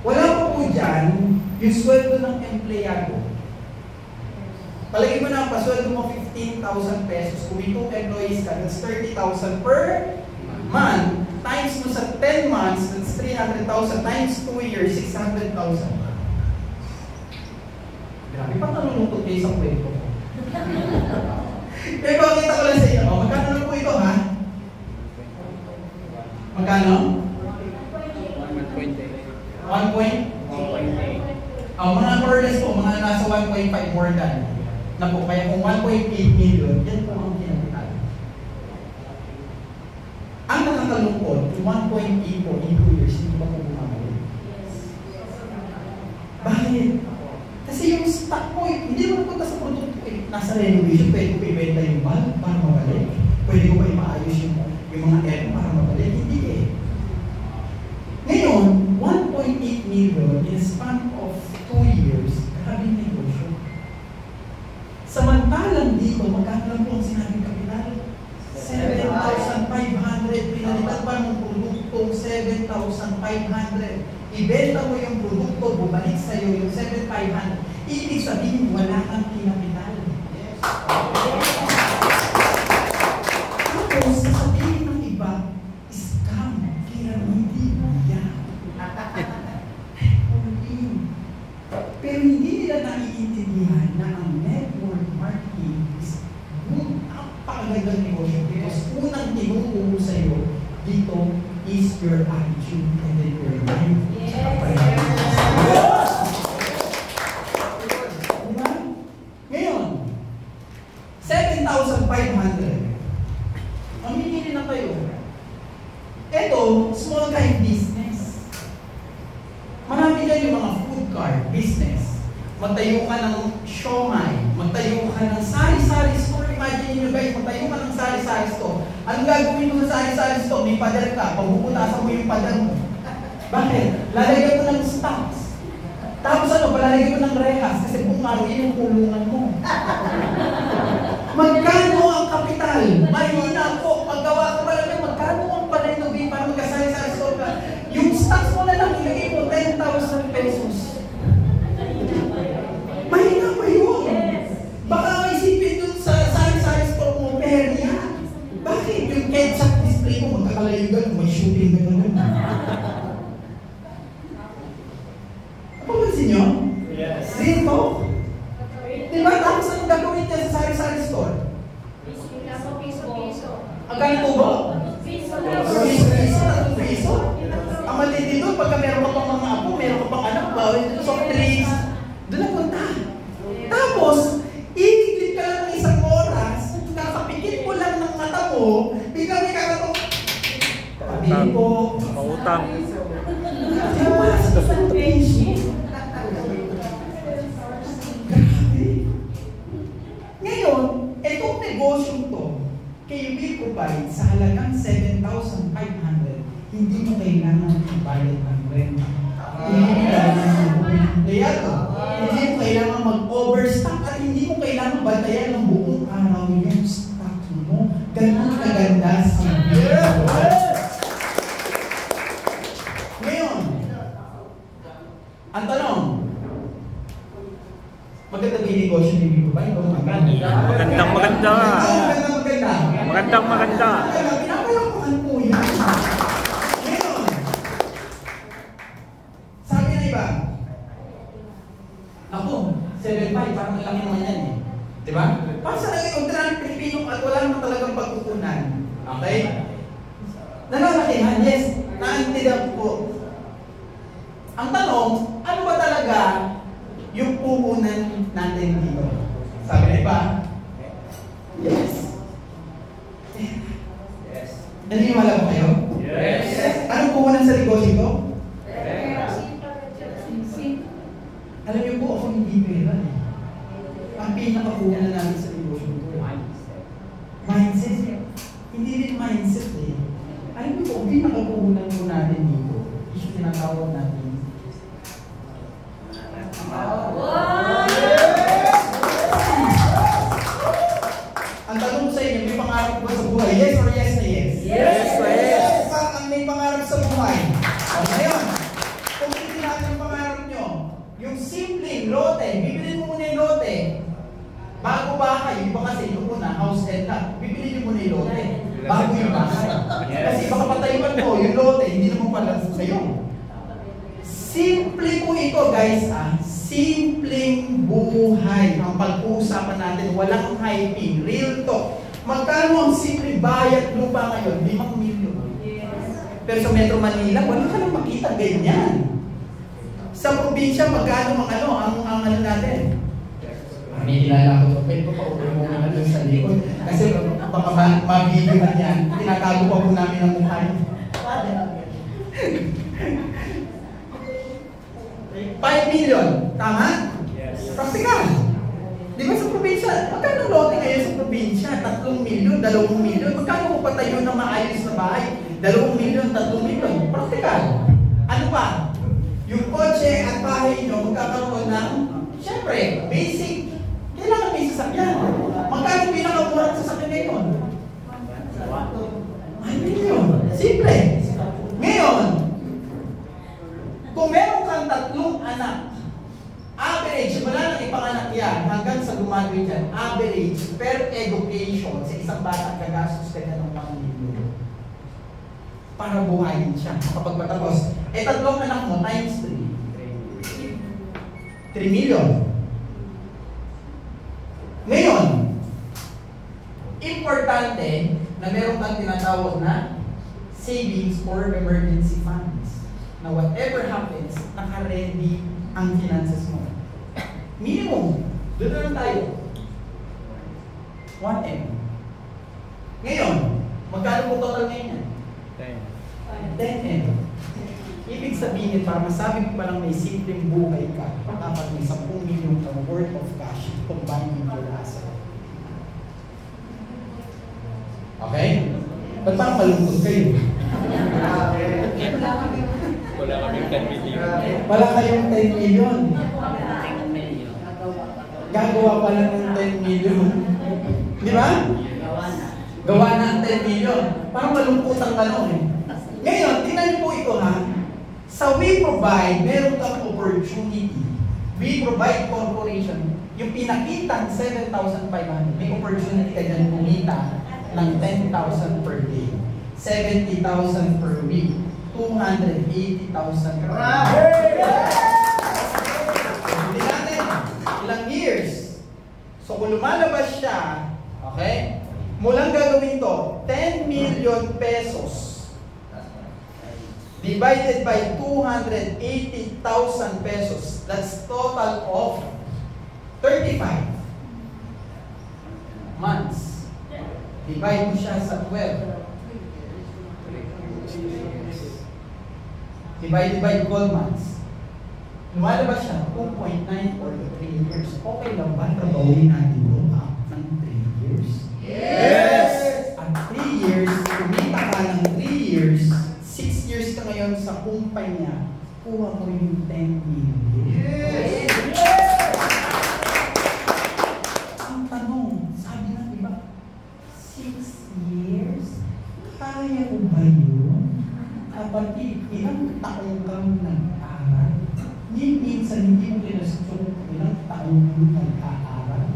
Wala pa po dyan yung sweldo ng empleyado. Palagay mo na ang pasweldo mo 15,000 pesos. Kung may 2 employees ka, that's 30,000 per month. Times mo sa 10 months, that's 300,000. Times 2 years, 600,000. Grabe, pa nalulungkot kayo sa kwento ko. Pero pakita ko lang sa inyo, magkano lang po ito ha? Magkano? 1.8. Mga more or less po, mga nasa 1.5 more than na po. Kaya kung 1.8 million, yan po ang kinapital. Ang nakakalungkot, yung 1.8 po in 2 years, hindi ba po bumabalik? Bakit? Kasi yung stock mo, hindi naman punta sa produkto eh. Nasa renovation, pwede ko ibenta yung bulb para mabalik. Pwede ko ba ipaayos yung mga aircon para mabalik? Hindi eh. Ngayon, 1.8 million in a span of 2 years, grabe negosyo. Samantalang dito, magkano lang po ang sinabing kapital? 7,500. Pinalitan pa ng produkto, 7,500. Ibenta mo yung produkto, bumalik sa'yo yung 7,500. Ibig sabihin, wala kang kinapital. Tapos, sasabihin ng iba, scam, kaya hindi mo yan. Pero hindi nila naiintindihan na ang network marketing is napakagandang negosyo. Because unang tinuturo sa'yo, dito is your attitude and then your mind. Diba? Ngayon, 7,500. Mamimili na kayo. Ito, small time business. Marami dyan yung mga food cart business. Magtayo ka ng siomai, magtayo ka ng sari-sari store. Imagine nyo guys, magtayo ka ng sari-sari store. Anong gagawin mo sa sari-sari store? May pader ka, pagpuputasan mo yung pader mo. Bakit? Lalagyan mo ng stocks. Tapos ano, palalagyan mo ng rehas kasi kung araw yun yung kulungan mo. Magkano ang kapital? Mahina po. Paggawa ka pala niya, magkano ang parenovate para magkasari-sari store ka? Yung stocks mo na lang, ilagay mo 10,000 pesos. Mahina pa yun. Baka isipin dun sa sari-sari store mo, perya. Bakit? Yung ketchup display mo, magkakalayo gano'n, may shooting gano'n. Papansin nyo? Yes. Dito? Diba? Tapos anong gagawin niya sa sari-sari store? Ang ganito ba? Piso? Ang matindi doon, pagka meron ka pang mga apo, meron ka pang anak, soft drinks, doon na punta. Tapos, iiglit ka lang ng isang oras, kakapikit mo lang ng mata mo, bigla may kakatong, pabili po. Mautang. Wala sa presentation. Grabe. Ngayon, itong negosyong to, kayo will provide sa halagang 7,500, hindi mo kailangan ibayad ng rent. Hindi mo kailangan mag-empleyado. Hindi mo kailangan mag-overstock at hindi mo kailangan bantayan ng buong araw yung stock mo. Ganun kaganda si Ngayon, ang tanong, maganda ba yung negosyo ni Bibo ba? Magandang maganda. Magandang maganda. Pinapalakuhan po yan. Ngayon, sabi na iba, ako, 7.5, parang laki naman yan eh. Diba? Para sa ordinary Pilipino at wala naman talagang pagkukunan. Okay? Nalalakihan, yes. Naantidap po. Ang tanong, ano ba talaga yung puhunan natin dito? Sabi na iba? Yes. Yes. Naniniwala ba kayo? Yes. Anong puhunan sa negosyo ito? Yes. Alam niyo po, ako hindi pera. Ang pinakapuhunan namin sa negosyo ito. Mindset. Hindi rin mindset eh. Alam niyo po, ang pinakapuhunan po natin dito is tinatawag natin. Ang tanong sa inyo, may pangarap ba sa buhay? Yes or yes na yes? Yes, yes. Ang may pangarap sa buhay. O ngayon, kung hindi natin ang pangarap nyo, yung simpleng lote, bibili mo muna yung lote. Bago bahay, yung iba kasi yung una, house and lot, bibili nyo muna yung lote. Bago yung bahay. Kasi baka patayuan mo, yung lote, hindi naman pala sa'yo. Simple po ito guys, simpleng buhay ang pag-uusapan natin, walang hyping, real talk. Magkano ang simpleng bayad lupa ngayon? 5 milyon. Pero sa Metro Manila, wala ka nang makita ganyan. Sa probinsya, magkano ang ano natin? May kilala ko, pwede ko pa uwi mo na doon sa likod. Kasi baka mabigyan yan, tinatago pa po namin ang buhay. 5 million, tama? Yes. Praktikal. Di ba sa probinsya, magkano lote ngayon sa probinsya? 3 milyon, 2 milyon. Magkano mo patayo ng maayos na bahay? 2 milyon, 3 milyon. Praktikal. Ano pa? Yung kotse at bahay nyo magkakaroon ng, syempre, basic. Kailangan may sasakyan. Magkano pinakamurang sasakyan ngayon? 1 milyon. Simple. Ngayon, kung meron kang 3 anak, average, wala nang ipanganak yan, hanggang sa gumagraduate yan, average per education sa isang bata gagastos ka ng 1 million. Para buhayin siya. Kapag matapos, 3 anak mo times 3. 3 million. Ngayon, importante na meron kang tinatawag na savings or emergency funds. Na whatever happens, naka-ready ang finances mo. Minimum, doon na lang tayo. 1M. Ngayon, magkano po total ngayon yan? 10M. Ibig sabihin, para masabi ko palang may simpleng buhay ka, dapat may 10 million kang worth of cash combined with your asset. Okay? Ba't parang malungkot kayo? Wala kaming 10 million. Wala kayong 10 million. Gagawa pa lang ng 10 million. Di ba? Gawa na ang 10 million. Parang malungkot ang tanong eh. Ngayon, tingnan niyo po ito ha. Sa We Provide, meron kang opportunity. We Provide Corporation, yung pinakitang 7,500, may opportunity ka dyan kumita ng 10,000 per day, 70,000 per week, 280,000 per week. Hindi natin, ilang years. So kung lumalabas siya, okay, mulang gagawin to, 10 million pesos divided by 280,000 pesos. That's total of 35 months. Divide mo siya sa 12. Divided by 12 months. Lumalabas siya, 2.9 for 3 years. Okay lang ba trabawin natin ito ng 3 years? Yes! At 3 years, kumita ka ng 3 years, 6 years ka ngayon sa kumpanya, kuha mo yung 10 million. Yes! Ang tanong, sabi ng iba, 6 years? Kaya ko ba yun? Kapatid, ilang taong kang nag-aaral? Minsan hindi mo kinastong ilang taong kang nag-aaral.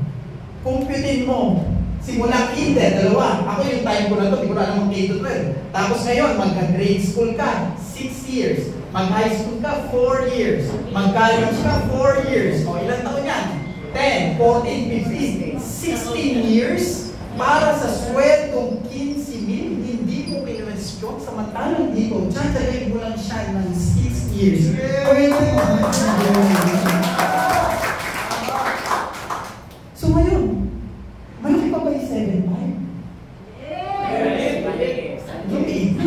Kumputin mo, simula kinder, 2. Ako yung time ko na to, hindi ko na alam ang K-12. Tapos ngayon, magka-grade school ka, 6 years. Mag-high school ka, 4 years. Mag-college ka, 4 years. O, ilang taon yan? 10, 14, 15, 16 years para sa sweltong 15 mil, hindi mo kinwestiyon. Samantalang dito, tsatsagay mo lang siya ng 6 years. So ngayon, malaki pa ba yung 7.5? Yung 8?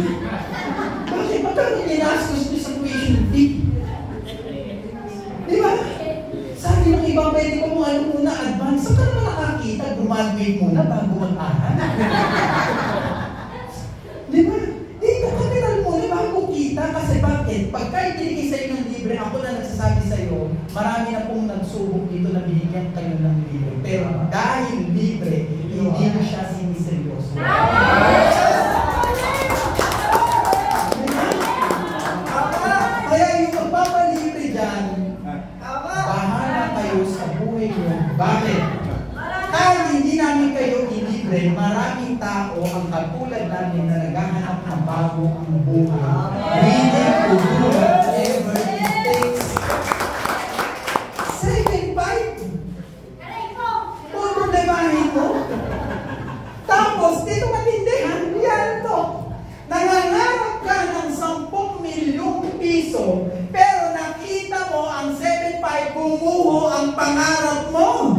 Bakit? Magkano ginastos nyo sa tuition fee? Di ba? Sabi ng iba, pwede ko mo ano muna, advance. Saan ka naman nakakita? Graduate muna bago mag-aral. Di ba? Dito, capital muna bago kita. Kasi bakit? Pagka kayo ilibre, maraming tao ang katulad namin na naghahanap ng bago ang buhay. Willing to do whatever it takes. 7.5. Kung problemahin mo. Tapos, dito matindihan, yan to. Nangangarap ka ng 10 milyong piso, pero nakita mo ang 7.5 gumuho ang pangarap mo.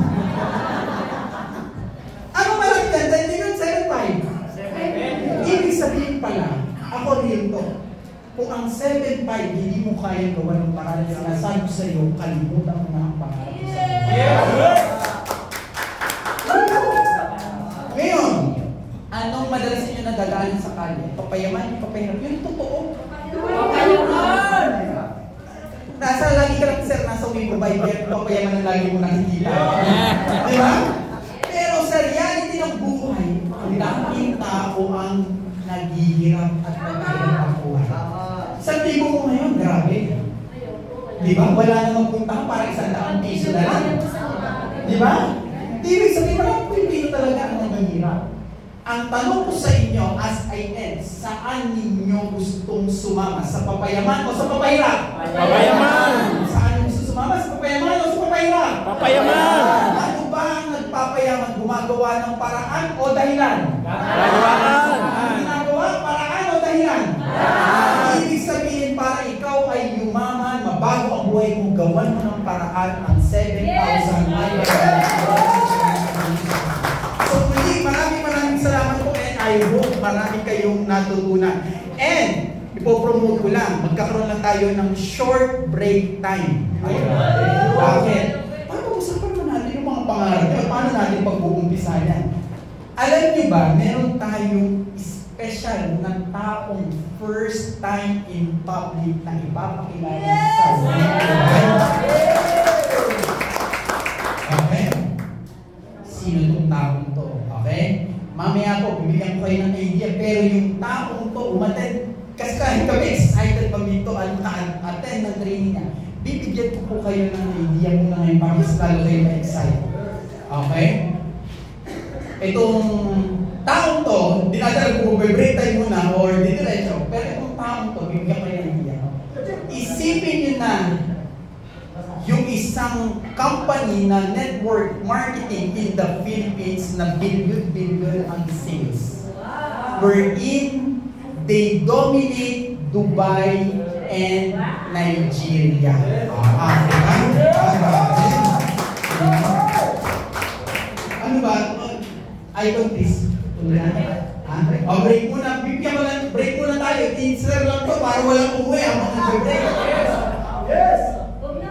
Ano malaki yan? Hindi yun 7.5. Ibig sabihin pala, ako rin to. Kung ang 7.5 hindi mo kaya gawa ng pangarap, sinasabi sa iyo, kalimutan mo na ang pangarap mo sa iyo. Ngayon, anong madalas ninyo nadadaanan sa kalye? Papayaman, papahirap. Yun totoo. Papayaman! Nasa lagi ka lang, sir, nasa Wipo Bible, papayaman ang lagi mo nakikita. Di ba? Pero sa reality ng buhay, ang daming tao ang naghihirap at naghihirap ang buhay. Sa tibo mo ngayon, grabe. Di ba? Wala namang punta para 100 piso na lang. Di ba? Ibig sabihin, walang Pilipino talaga ang naghihirap. Ang tanong ko sa inyo, as I end, saan ninyo gustong sumama? Sa papayaman o sa papahirap? Papayaman! Saan gusto sumama? Sa papayaman o sa papahirap? Papayaman! Ano ba ang nagpapayaman? Gumagawa ng paraan o dahilan? Paraan! Ang ginagawa, paraan o dahilan? Ibig sabihin, para ikaw ay yumaman, mabago ang buhay mo, gawan mo ng paraan ang 7,000 ay So muli, maraming salamat po and I hope marami kayong natutunan. And, ipopromote ko lang, magkakaroon lang tayo ng short break time. Ayun. Bakit? Pag-usapan mo natin yung mga pangarap nyo, paano natin pag-uumpisa yan? Alam niyo ba, meron tayong special na taong first time in public na ipapakilala sa world. Okay? Sino itong taong to? Okay? Mamaya po, bibigyan ko kayo ng idea, pero yung taong to, umattend, kasi kahit kami excited pag dito, attend ng training niya, bibigyan ko po kayo ng idea muna ngayon para mas lalo kayo ma-excite. Okay? Itong taong to, dinadala ko, break time muna, or diretso, pero itong taong to, bibigyan ko kayo ng idea. Isipin nyo na, yung isang company na network marketing in the Philippines na billion ang sales. Wherein they dominate Dubai and Nigeria. Ano ba? Icon please. Break muna. Bibigyan mo lang. Break muna tayo. Teaser lang to para walang umuwi. Ang mga break. Yes!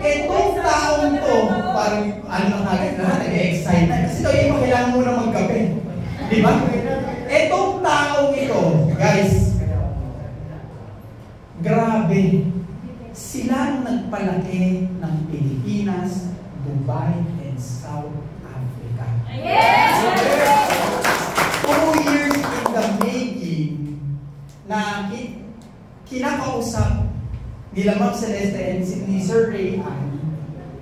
Itong taong to, parang ano agad na nag-excite na. Kasi daw yung kailangan mo na magkape. Di ba? Itong taong ito, guys, grabe. Sila ang nagpalaki ng Pilipinas, Dubai, and South Africa. Yes! 2 years in the making na kinakausap nila Ma'am Celeste and ni Sir Ray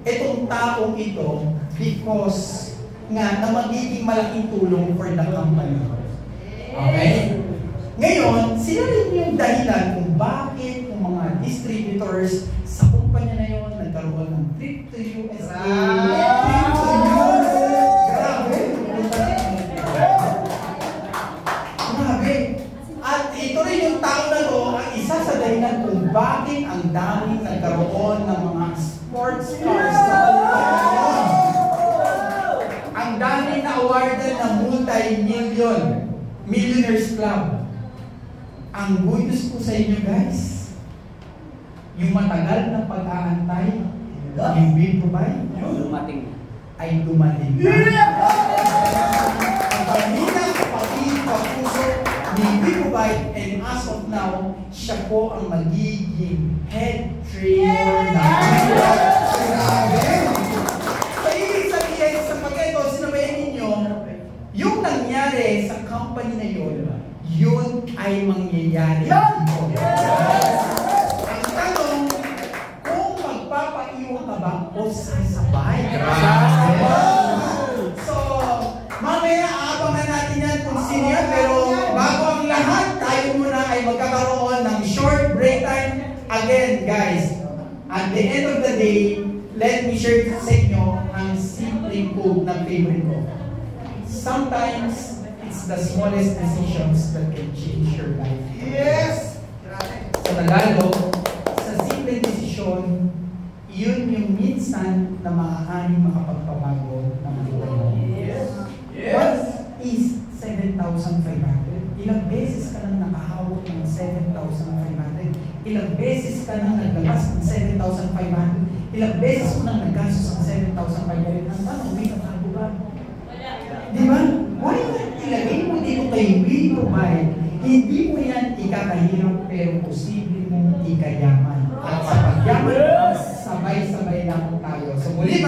itong taong ito because nga na magiging malaking tulong for the company. Okay? Ngayon, sila rin yung dahilan kung bakit yung mga distributors sa kumpanya na yun nagkaroon ng trip to USA, trip to US. Grabe! Grabe! At ito rin yung tao na to ang isa sa dahilan kung bakit ang daming nagkaroon ng mga sports cars sa kumpanya. Ang daming na-awardan ng Millionaires Club. Ang good news po sa inyo guys, yung matagal na pag-aantay, yung Will Provide, ay dumating na. Ang kanina pag-puso ni Will Provide, and as of now, siya po ang magiging head trainer na sa ibig sabihin, sa pagkaito, sinabayan ninyo, yung nangyari sa company na yun, yun ay mangyayari dito. Ang tanong, kung magpapaiwan ka ba o sasabay? So, mamaya din yan, pero bago ang lahat, tayo muna ay magkakaroon ng short break time. Again, guys, at the end of the day, let me share sa inyo ang simpleng code na favorite ko. Sometimes, it's the smallest decisions that can change your life. Yes! Sa Tagalog, sa simpleng desisyon, yun yung minsan na maaaring makapagpabago ng buhay mo. What is 7,500? Ilang beses ka nang nakahawak ng 7,500? Ilang beses ka nang naglabas ng 7,500? Ilang beses mo nang naggastos ng 7,500? Ang tanong, may natago ba? Di ba? Why not ilagay mo dito kay will provide? Hindi mo yan ikakahirap pero posible mong ikayaman. At sa pagyaman, sabay-sabay lang tayo. So muli